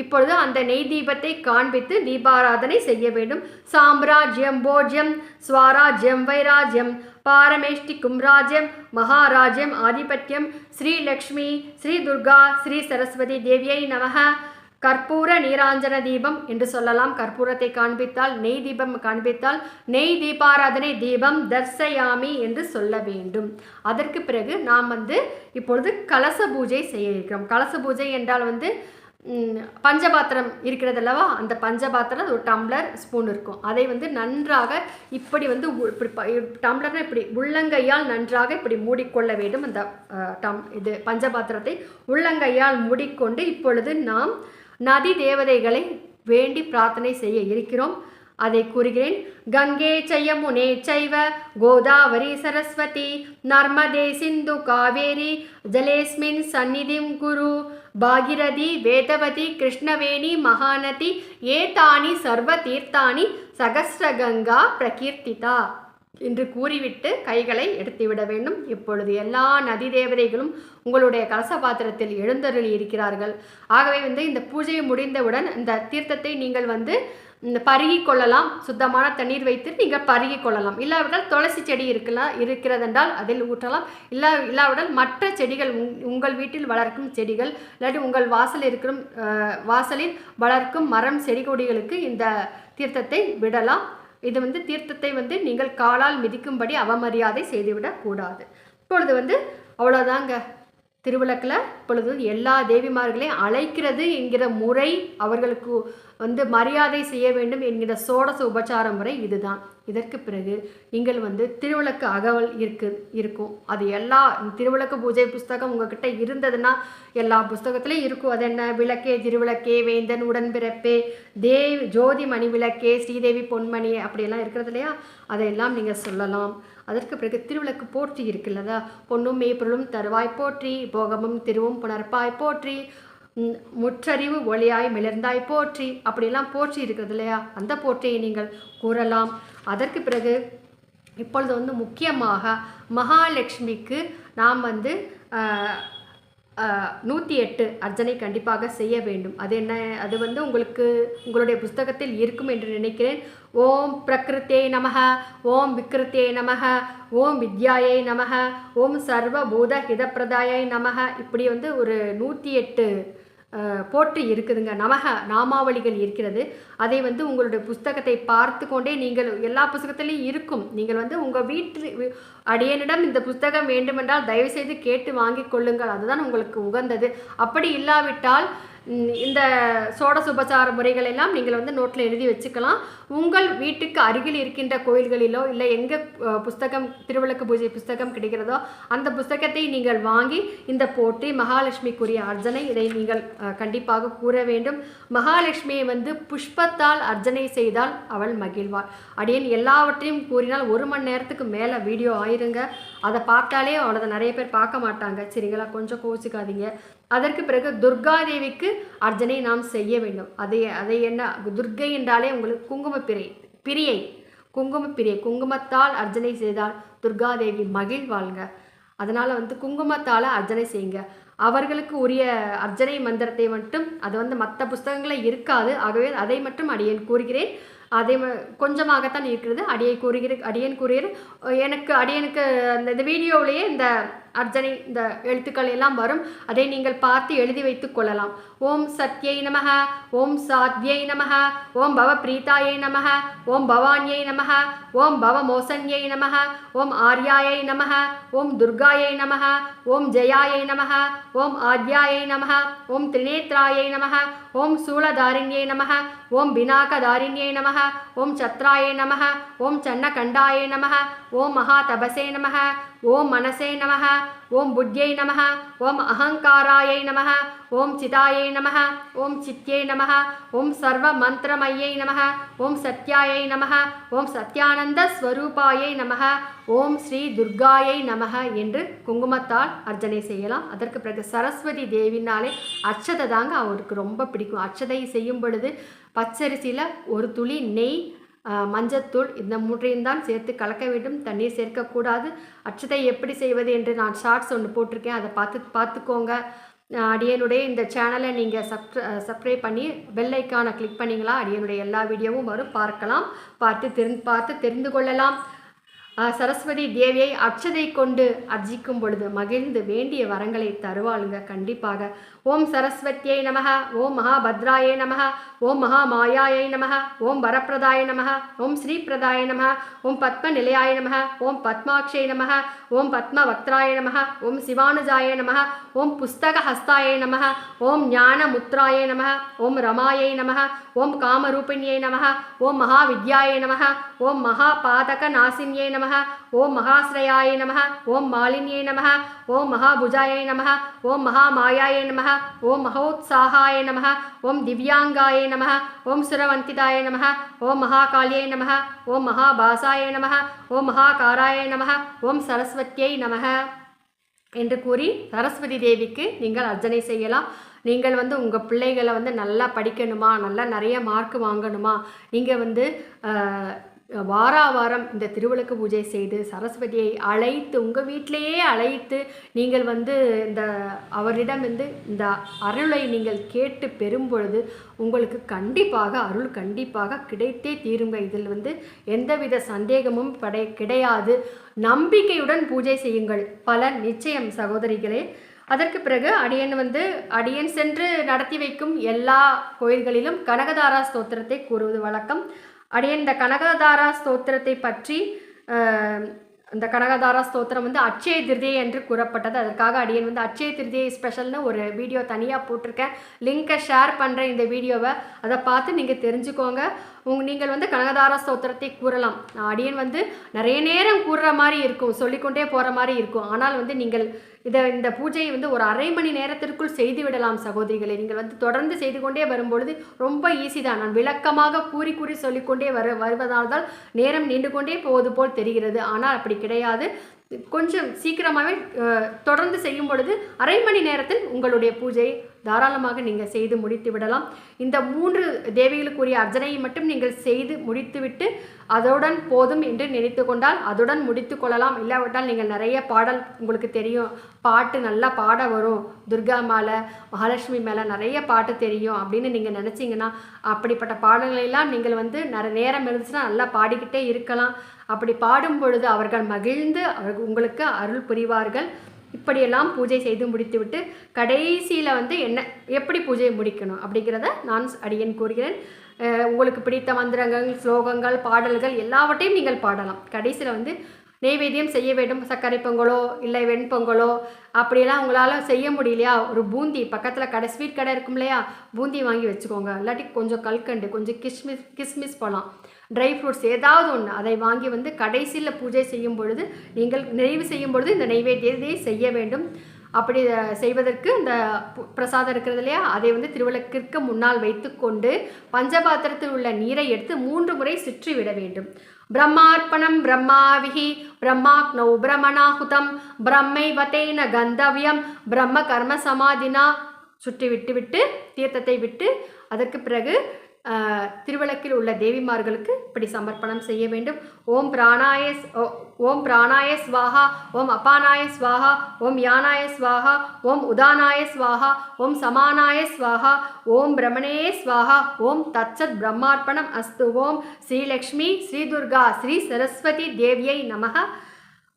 இப்பொழுது அந்த நெய் தீபத்தை காண்பித்து தீபாராதனை செய்ய வேண்டும். சாம்ராஜ்யம் போஜ்யம் ஸ்வராஜ்யம் வைராஜ்யம் பாரமேஷ்டி கும்ராஜ்யம் மகாராஜ்யம் ஆதிபத்தியம் ஸ்ரீ லக்ஷ்மி, ஸ்ரீ துர்கா, ஸ்ரீ சரஸ்வதி தேவியை நமக. கற்பூர நீராஞ்சன தீபம் என்று சொல்லலாம். கற்பூரத்தை காண்பித்தால், நெய் தீபம் காண்பித்தால் நெய் தீபாராதனை தீபம் தர்சயாமி என்று சொல்ல வேண்டும். அதற்கு பிறகு நாம் வந்து இப்பொழுது கலச பூஜை செய்ய இருக்கிறோம். கலச பூஜை என்றால் வந்து பஞ்சபாத்திரம் இருக்கிறது அல்லவா? அந்த பஞ்சபாத்திரம் ஒரு டம்ளர் ஸ்பூன் இருக்கும். அதை வந்து நன்றாக இப்படி வந்து டம்ளர்னா இப்படி உள்ளங்கையால் நன்றாக இப்படி மூடிக்கொள்ள வேண்டும். அந்த பஞ்சபாத்திரத்தை உள்ளங்கையால் மூடிக்கொண்டு இப்பொழுது நாம் நதி தேவதைகளை வேண்டி பிரார்த்தனை செய்ய இருக்கிறோம். அதை கூறுகிறேன். கங்கே சயமுனே சைவ கோதாவரி சரஸ்வதி நர்மதே சிந்து காவேரி ஜலேஸ்மின் சந்நிதிம் குரு பாகிரதி வேதவதி கிருஷ்ணவேணி மகாநதி ஏதானி சர்வ தீர்த்தானி சகஸ்ரகங்கா பிரகீர்த்திதா. என்று கூறிவிட்டு கைகளை எடுத்துவிட வேண்டும். இப்பொழுது எல்லா நதி தேவதைகளும் உங்களுடைய கலச பாத்திரத்தில் எழுந்தருளி இருக்கிறார்கள். ஆகவே இந்த பூஜை முடிந்தவுடன் இந்த தீர்த்தத்தை நீங்கள் பருகி கொள்ளலாம். சுத்தமான தண்ணீர் வைத்து நீங்கள் பருகி கொள்ளலாம். இல்லாவிட்டால் துளசி செடி இருக்கிறதென்றால் அதில் ஊற்றலாம். இல்லாவிட்டால் மற்ற செடிகள் உங்கள் வீட்டில் வளர்க்கும் செடிகள் இல்லாட்டி உங்கள் வாசலில் வளர்க்கும் மரம் செடி கொடிகளுக்கு இந்த தீர்த்தத்தை விடலாம். இது தீர்த்தத்தை நீங்கள் காலால் மிதிக்கும்படி அவமரியாதை செய்துவிடக்கூடாது. இப்பொழுது அவ்வளோதாங்க. திருவிளக்கில் இப்பொழுது எல்லா தேவிமார்களையும் அழைக்கிறது என்கிற முறை, அவர்களுக்கு மரியாதை செய்ய வேண்டும் என்கிற சோடச உபச்சார முறை இதுதான். இதற்கு பிறகு நீங்கள் திருவிளக்கு அகவல் இருக்கும். அது எல்லா திருவிளக்கு பூஜை புஸ்தகம் உங்ககிட்ட இருந்ததுன்னா எல்லா புஸ்தகத்துலேயும் இருக்கும். அது என்ன? விளக்கே திருவிளக்கே, வேந்தன் உடன்பிறப்பே, ஜோதி மணி விளக்கே, ஸ்ரீதேவி பொன்மணி அப்படியெல்லாம் இருக்கிறது இல்லையா? அதையெல்லாம் நீங்கள் சொல்லலாம். அதற்கு பிறகு திருவிளக்கு போற்றி இருக்குல்லதா? பொன்னும் மேய்ப்பொருளும் தருவாய் போற்றி, போகமும் திருவும் புணர்ப்பாய் போற்றி, முற்றறிவு ஒளியாய் மிளர்ந்தாய் போற்றி, அப்படியெல்லாம் போற்றி இருக்கிறது இல்லையா? அந்த போற்றியை நீங்கள் கூறலாம். அதற்கு பிறகு இப்பொழுது முக்கியமாக மகாலட்சுமிக்கு நாம் 108 அர்ச்சனை கண்டிப்பாக செய்ய வேண்டும். அது என்ன? அது உங்களுடைய புஸ்தகத்தில் இருக்கும் என்று நினைக்கிறேன். ஓம் பிரகிருத்தே நமஹ, ஓம் விக்ருத்தே நமஹ, ஓம் வித்யாயை நமஹ, ஓம் சர்வபூத ஹிதப்பிரதாயை நமஹ, இப்படி ஒரு 108 போற்றி இருக்குதுங்க. நாமாவளிகள் இருக்கிறது. அதை உங்களுடைய புஸ்தகத்தை பார்த்து கொண்டே நீங்கள் எல்லா புஸ்தகத்திலையும் இருக்கும். நீங்கள் உங்கள் வீட்டில் அடியனிடம் இந்த புஸ்தகம் வேண்டுமென்றால் தயவுசெய்து கேட்டு வாங்கி கொள்ளுங்கள். அதுதான் உங்களுக்கு உகந்தது. அப்படி இல்லாவிட்டால் இந்த சோடசுபசார முறைகள் எல்லாம் நீங்கள் நோட்டில் எழுதி வச்சுக்கலாம். உங்கள் வீட்டுக்கு அருகில் இருக்கின்ற கோயில்களிலோ இல்லை எங்கே புஸ்தகம் திருவிளக்கு பூஜை புஸ்தகம் கிடைக்கிறதோ அந்த புஸ்தகத்தை நீங்கள் வாங்கி இந்த போற்றி மகாலட்சுமிக்குரிய அர்ச்சனை இதை நீங்கள் கண்டிப்பாக கூற வேண்டும். மகாலட்சுமியை புஷ்பத்தால் அர்ச்சனை செய்தால் அவள் மகிழ்வாள். அடியேன் எல்லாவற்றையும் கூறினால் 1 மணி நேரத்துக்கு மேலே வீடியோ ஆயிருங்க. அதை பார்த்தாலே அவ்வளோதை நிறைய பேர் பார்க்க மாட்டாங்க. சரிங்களா? கொஞ்சம் கோச்சிக்காதீங்க. அதற்கு பிறகு துர்காதேவிக்கு அர்ச்சனை நாம் செய்ய வேண்டும். அதை என்ன? துர்கை என்றாலே உங்களுக்கு குங்குமப்பிரியை குங்குமத்தால் அர்ச்சனை செய்தால் துர்காதேவி மகிழ்வாள்ங்க. அதனால் குங்குமத்தால் அர்ச்சனை செய்யுங்க. அவர்களுக்கு உரிய அர்ச்சனை மந்திரத்தை மட்டும் அது மற்ற புஸ்தகங்களில் இருக்காது. ஆகவே அதை மட்டும் அடியேன் கூறுகிறேன். அதை கொஞ்சமாகத்தான் இருக்கிறது. அடியேன் கூறுகிறேன். அடியனுக்கு இந்த வீடியோவிலேயே இந்த அர்ச்சனை இந்த எழுத்துக்கள் எல்லாம் வரும். அதை நீங்கள் பார்த்து எழுதி வைத்துக் கொள்ளலாம். ஓம் சத்யை நமஹ, ஓம் சாத்யை நமஹ, ஓம் பவ பிரீதாயை நமஹ, ஓம் பவான்யை நமஹ, ஓம் பவ மோசன்யை நமஹ, ஓம் ஆர்யாயை நமஹ, ஓம் துர்காயை நமஹ, ஓம் ஜெயாயை நமஹ, ஓம் ஆத்யாயை நமஹ, ஓம் திரிநேத்ராயை நமஹ, ஓம் சூலதாரிண்யை நமஹ, ஓம் பினாகதாரிண்யை நமஹ, ஓம் சத்ராயை நமஹ, ஓம் சன்னகண்டாயை நமஹ, ஓம் மகா தபசே நமஹ, ஓம் மனசே நமஹ, ஓம் புத்யை நமஹ, ஓம் அகங்காராயை நமஹ, ஓம் சிதாயை நமஹ, ஓம் சித்யை நமஹ, ஓம் சர்வ மந்திரமய்யை நமஹ, ஓம் சத்யாயை நமஹ, ஓம் சத்யானந்த ஸ்வரூபாயை நமஹ, ஓம் ஸ்ரீ துர்காயை நமஹ என்று குங்குமத்தால் அர்ச்சனை செய்யலாம். அதற்கு பிறகு சரஸ்வதி தேவினாலே அட்சதை தாங்க அவருக்கு ரொம்ப பிடிக்கும். அட்சதை செய்யும் பொழுது பச்சரிசியில் 1 துளி நெய், மஞ்சத்தூள் இந்த 3ஐயும் தான் சேர்த்து கலக்க வேண்டும். தண்ணீர் சேர்க்கக்கூடாது. அட்சதை எப்படி செய்வது என்று நான் ஷார்ட்ஸ் ஒன்று போட்டிருக்கேன். அதை பார்த்துக்கோங்க. அடியனுடைய இந்த சேனலை நீங்கள் சப்ஸ்கிரைப் பண்ணி பெல் ஐக்கானை கிளிக் பண்ணிங்களா அடியனுடைய எல்லா வீடியோவும் வரும். பார்த்து தெரிந்து கொள்ளலாம். சரஸ்வதி தேவியை அட்சதை கொண்டு அர்ச்சிக்கும் பொழுது மகிழ்ந்து வேண்டிய வரங்களை தருவாளுங்க கண்டிப்பாக. ஓம் சரஸ்வத்யை நமஹ, ஓம் மகாபத்ராயை நமஹ, ஓம் மகா மாயாயை நமஹ, ஓம் வரப்பிரதாய நமஹ, ஓம் ஸ்ரீபிரதாய நமஹ, ஓம் பத்ம நிலையாய நமஹ, ஓம் பத்மாக்ஷை நமஹ, ஓம் பத்ம வக்திராய நமஹ, ஓம் சிவானுஜாய நமஹ, ஓம் புஸ்தக ஹஸ்தாயை நமஹ, ஓம் ஞான முத்ராயை நமஹ, ஓம் ரமாயை நமஹ, ஓம் காமரூபிணியை நமஹ, ஓம் மகாவித்யாயை நமஹ, ஓம் மகாபாதக நாசின்யை நமஹ, ஓம் மகாஸ்ரயாயை நமஹ, ஓம் மாலின்யை நமஹ, ஓம் மகாபுஜாயை நமஹ, ஓம் மகாமாயாயை நமஹ, ஓம் மகோத்சாகாய நமஹ, ஓம் திவ்யாங்காயை நமஹ, ஓம் சுரவந்திதாய நமஹ, ஓம் மகாகாளியை நமஹ, ஓம் மகாபாசாய நமஹ, ஓம் மகாகாராய நமஹ, ஓம் சரஸ்வத்யை நமஹ என்று கூறி சரஸ்வதி தேவிக்கு நீங்கள் அர்ச்சனை செய்யலாம். நீங்கள் உங்கள் பிள்ளைகளை நல்லா படிக்கணுமா, நல்லா நிறைய மார்க் வாங்கணுமா, நீங்கள் வாராவாரம் இந்த திருவிளக்கு பூஜை செய்து சரஸ்வதியை அழைத்து உங்கள் வீட்டிலேயே அழைத்து நீங்கள் வந்து அவரிடம் இந்த அருளை நீங்கள் கேட்டு பெறும் பொழுது உங்களுக்கு கண்டிப்பாக அருள் கண்டிப்பாக கிடைத்தே தீருங்க. இதில் வந்து எந்தவித சந்தேகமும் கிடையாது. நம்பிக்கையுடன் பூஜை செய்யுங்கள், பலன் நிச்சயம் சகோதரிகளே. அதற்கு பிறகு அடியன் சென்று நடத்தி வைக்கும் எல்லா கோயில்களிலும் கனகதாரா ஸ்தோத்திரத்தை கூறுவது வழக்கம். அடியன் இந்த கனகதாரா ஸ்தோத்திரத்தை பற்றி இந்த கனகதாரா ஸ்தோத்திரம் வந்து அட்சய திருதியை என்று கூறப்பட்டது. அதற்காக அடியன் வந்து அட்சய திருதியை ஸ்பெஷல்னு ஒரு வீடியோ தனியாக போட்டிருக்கேன். லிங்கை ஷேர் பண்ணுறேன் இந்த வீடியோவை, அதை பார்த்து நீங்கள் தெரிஞ்சுக்கோங்க. நீங்கள் வந்து கனகதாரா ஸ்தோத்திரத்தை கூறலாம். அடியன் வந்து நிறைய நேரம் கூறுற மாதிரி இருக்கும், சொல்லிக்கொண்டே போகிற மாதிரி இருக்கும். ஆனால் வந்து நீங்கள் இந்த பூஜையை வந்து ஒரு அரை மணி நேரத்திற்குள் செய்து விடலாம் சகோதரிகளை. நீங்கள் வந்து தொடர்ந்து செய்து கொண்டே வரும்பொழுது ரொம்ப ஈஸி தான். நான் விளக்கமாக கூறி சொல்லிக்கொண்டே வருவதால்தான் நேரம் நீண்டு கொண்டே போவது போல் தெரிகிறது. ஆனால் அப்படி கிடையாது. கொஞ்சம் சீக்கிரமாகவே தொடர்ந்து செய்யும் பொழுது அரை மணி நேரத்தில் உங்களுடைய பூஜை தாராளமாக நீங்கள் செய்து முடித்து விடலாம். இந்த 3 தேவிகளுக்குரிய அர்ச்சனையை மட்டும் நீங்கள் செய்து முடித்துவிட்டு அதோடன் போதும் என்று நினைத்து கொண்டால் அதுடன் முடித்து கொள்ளலாம். இல்லாவிட்டால் நீங்கள் நிறைய பாடல், உங்களுக்கு தெரியும், பாட்டு நல்லா பாட வரும், துர்கா மேலே மகாலட்சுமி மேலே நிறைய பாட்டு தெரியும் அப்படின்னு நீங்கள் நினச்சிங்கன்னா அப்படிப்பட்ட பாடல்களெல்லாம் நீங்கள் வந்து நேரம் இருந்துச்சுன்னா நல்லா பாடிக்கிட்டே இருக்கலாம். அப்படி பாடும் பொழுது அவர்கள் மகிழ்ந்து உங்களுக்கு அருள் புரிவார்கள். இப்படியெல்லாம் பூஜை செய்து முடித்துவிட்டு கடைசியில் வந்து எப்படி பூஜையை முடிக்கணும் அப்படிங்கிறத நான் அடியேன் கூறுகிறேன். உங்களுக்கு பிடித்த மந்திரங்கள், ஸ்லோகங்கள், பாடல்கள் எல்லாவற்றையும் நீங்கள் பாடலாம். கடைசியில் வந்து நெய்வேத்தியம் செய்ய வேண்டும். சர்க்கரை பொங்கலோ இல்லை வெண்பொங்கலோ அப்படியெல்லாம் உங்களால் செய்ய முடியலையா, ஒரு பூந்தி பக்கத்தில் ஸ்வீட் கடை இருக்கும் இல்லையா, பூந்தி வாங்கி வச்சுக்கோங்க. இல்லாட்டி கொஞ்சம் கல்கண்டு, கொஞ்சம் கிஸ்மிஸ் பழம், ட்ரை ஃப்ரூட்ஸ் ஏதாவது ஒன்று அதை வாங்கி வந்து கடைசியில் பூஜை செய்யும் பொழுது, நீங்கள் நிறைவு செய்யும் பொழுது இந்த நெய்வேத்தியத்தை செய்ய வேண்டும். அப்படி செய்வதற்கு இந்த பிரசாதம் இருக்கிறது இல்லையா, அதை வந்து திருவிளக்கிற்கு முன்னால் வைத்து கொண்டு பஞ்சபாத்திரத்தில் உள்ள நீரை எடுத்து 3 முறை சுற்றி விட வேண்டும். பிரம்மார்ப்பணம் பிரம்மாவிஹி பிரம்மாக்னௌ பிரமணாஹுதம் பிரம்மைவதேன கந்தவ்யம் பிரம்ம கர்ம சமாதினா சுற்றி விட்டு தீர்த்தத்தை விட்டு அதற்கு பிறகு திருவிளக்கில் உள்ள தேவிமார்களுக்கு இப்படி சமர்ப்பணம் செய்ய வேண்டும். ஓம் பிராணாய ஸ்வாஹா, ஓம் அபானாய ஸ்வாஹா, ஓம் யானாய ஸ்வாஹா, ஓம் உதானாய ஸ்வாஹா, ஓம் சமானாய ஸ்வாஹா, ஓம் பிரமணே ஸ்வாஹா, ஓம் தத்சத் பிரம்மார்ப்பணம் அஸ்து, ஓம் ஸ்ரீலக்ஷ்மி ஸ்ரீ துர்கா ஸ்ரீ சரஸ்வதி தேவியை நமக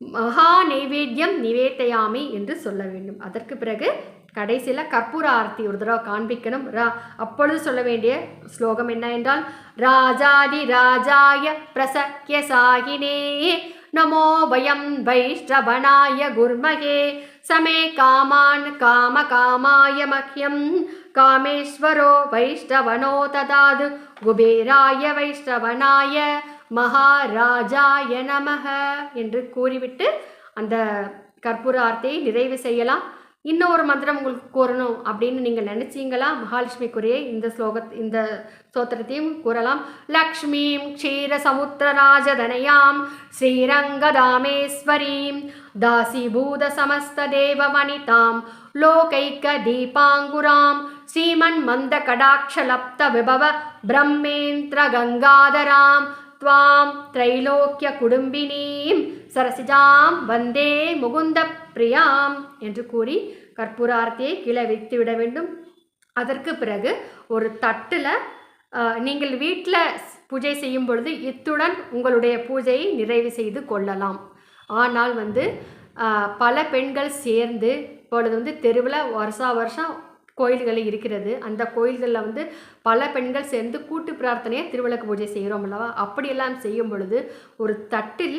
மகா நைவேத்தியம் நிவேத்தையாமி என்று சொல்ல வேண்டும். அதற்கு பிறகு கடைசியில் கற்பூர ஆரத்தி ஒரு தடவை காண்பிக்கணும். அப்பொழுது சொல்ல வேண்டிய ஸ்லோகம் என்ன என்றால், ராஜாதி ராஜாய பிரசக்ய சாகினே நமோ வயம் வைஷ்ணவனாய குர்மகே சமே காமான் காம காமாய மஹ்யம் காமேஸ்வரோ வைஷ்ணவனோ ததாது குபேராய வைஷ்ணவனாய மகாராஜாய நமக என்று கூறிவிட்டு அந்த கற்பூர ஆரத்தியை நிறைவு செய்யலாம். இன்னொரு மந்திரம் உங்களுக்கு கூறணும் அப்படின்னு நீங்கள் நினச்சிங்களா, மகாலட்சுமிக்குரிய இந்த ஸ்தோத்திரத்தையும் கூறலாம். லக்ஷ்மீம் க்ஷீர சமுத்திரராஜதனயாம் ஸ்ரீரங்கதாமேஸ்வரீம் தாசிபூத சமஸ்த தேவ வனிதாம் லோகைக்க தீபாங்குராம் ஸ்ரீமன் மந்த கடாட்சலப்த விபவ பிரம்மேந்திர கங்காதராம் த்வாம் த்ரைலோக்கிய குடும்பினீம் சரசிஜாம் வந்தே முகுந்த பிரியாம் என்று கூறி கற்பூர ஆரத்தியை கீழே வைத்து விட வேண்டும். அதற்கு பிறகு ஒரு தட்டில் நீங்கள் வீட்டில் பூஜை செய்யும் பொழுது இத்துடன் உங்களுடைய பூஜையை நிறைவு செய்து கொள்ளலாம். ஆனால் வந்து பல பெண்கள் சேர்ந்து இப்பொழுது வந்து தெருவில் வருஷம் கோயில்கள் இருக்கிறது. அந்த கோயில்களில் வந்து பல பெண்கள் சேர்ந்து கூட்டு பிரார்த்தனையை திருவிளக்கு பூஜை செய்கிறோம் அல்லவா, அப்படியெல்லாம் செய்யும் பொழுது ஒரு தட்டில்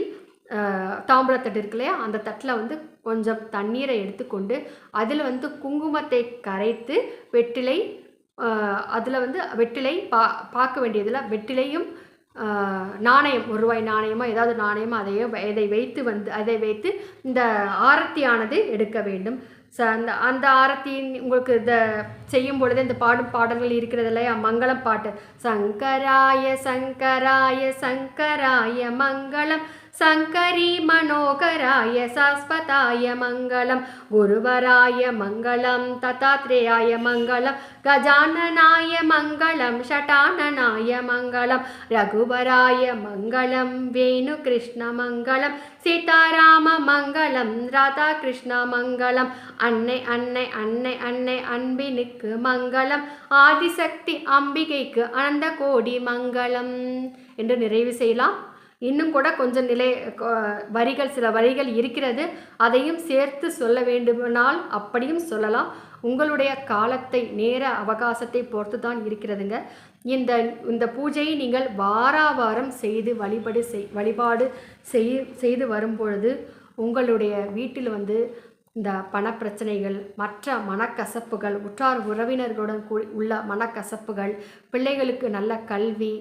தாம்பூலத்தட்டு இருக்கு இல்லையா, அந்த தட்டில் வந்து கொஞ்சம் தண்ணீரை எடுத்துக்கொண்டு அதில் வந்து குங்குமத்தை கரைத்து வெற்றிலை, அதில் வந்து வெற்றிலை பார்க்க வேண்டியதில் வெற்றிலையும் நாணயம், 1 ரூபாய் நாணயமோ ஏதாவது நாணயமோ அதை வைத்து இந்த ஆரத்தியானது எடுக்க வேண்டும். அந்த ஆரத்தி உங்களுக்கு செய்யும் பொழுது இந்த பாடல்கள் இருக்கிறது இல்லையா, மங்களம் பாட்டு, சங்கராய சங்கராய சங்கராய மங்களம் சங்கரி மனோகராய சாஸ்வதாய மங்களம் குருவராய மங்களம் தத்தாத்ரேயாய மங்களம் கஜானனாய மங்களம் ஷடானனாய மங்களம் ரகுவராய மங்களம் வேணு கிருஷ்ண மங்களம் சீதாராம மங்களம் ராதா கிருஷ்ண மங்களம் அன்னை அன்னை அன்னை அன்னை அன்பினுக்கு மங்களம் ஆதிசக்தி அம்பிகைக்கு அனந்த கோடி மங்களம் என்று நிறைவு செய்யலாம். இன்னும் கூட கொஞ்சம் சில வரிகள் இருக்கிறது. அதையும் சேர்த்து சொல்ல வேண்டுமானால் அப்படியும் சொல்லலாம். உங்களுடைய காலத்தை நேர அவகாசத்தை பொறுத்து தான் இருக்கிறதுங்க. இந்த பூஜையை நீங்கள் வாரம் செய்து வழிபாடு செய்து வரும்பொழுது உங்களுடைய வீட்டில் இந்த பணப்பிரச்சனைகள், மற்ற மனக்கசப்புகள், உற்றார் உறவினர்களுடன் உள்ள மனக்கசப்புகள், பிள்ளைகளுக்கு நல்ல கல்வி,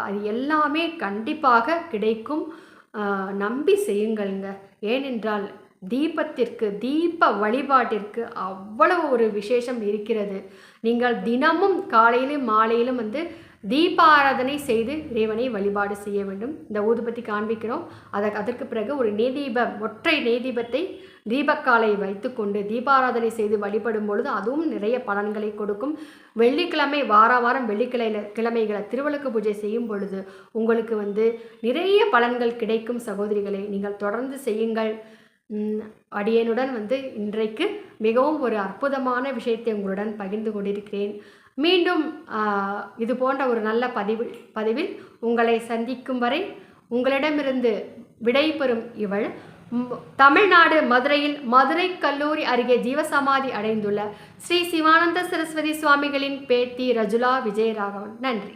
அது எல்லாமே கண்டிப்பாக கிடைக்கும். நம்பி செய்யுங்கள்ங்க. ஏனென்றால் தீப வழிபாட்டிற்கு அவ்வளவு ஒரு விசேஷம் இருக்கிறது. நீங்கள் தினமும் காலையிலும் மாலையிலும் தீபாராதனை செய்து இறைவனை வழிபாடு செய்ய வேண்டும். இந்த ஊதுபத்தி காண்பிக்கிறோம். அதற்கு பிறகு ஒரு ஒற்றை நெய்தீபத்தை தீபக்காலை வைத்து கொண்டு தீபாராதனை செய்து வழிபடும் பொழுது அதுவும் நிறைய பலன்களை கொடுக்கும். வெள்ளிக்கிழமை வாரம் வெள்ளிக்கிழமைகளை திருவிளக்கு பூஜை செய்யும் பொழுது உங்களுக்கு நிறைய பலன்கள் கிடைக்கும். சகோதரிகளை நீங்கள் தொடர்ந்து செய்யுங்கள். அடியனுடன் இன்றைக்கு மிகவும் ஒரு அற்புதமான விஷயத்தை உங்களுடன் பகிர்ந்து கொண்டிருக்கிறேன். மீண்டும் இது போன்ற ஒரு நல்ல பதிவில் உங்களை சந்திக்கும் வரை உங்களிடமிருந்து விடைபெறும் இவள் தமிழ்நாடு மதுரையில் மதுரை கல்லூரி அருகே ஜீவசமாதி அடைந்துள்ள ஸ்ரீ சிவானந்த சரஸ்வதி சுவாமிகளின் பேத்தி ரஜுலா விஜயராகவன். நன்றி.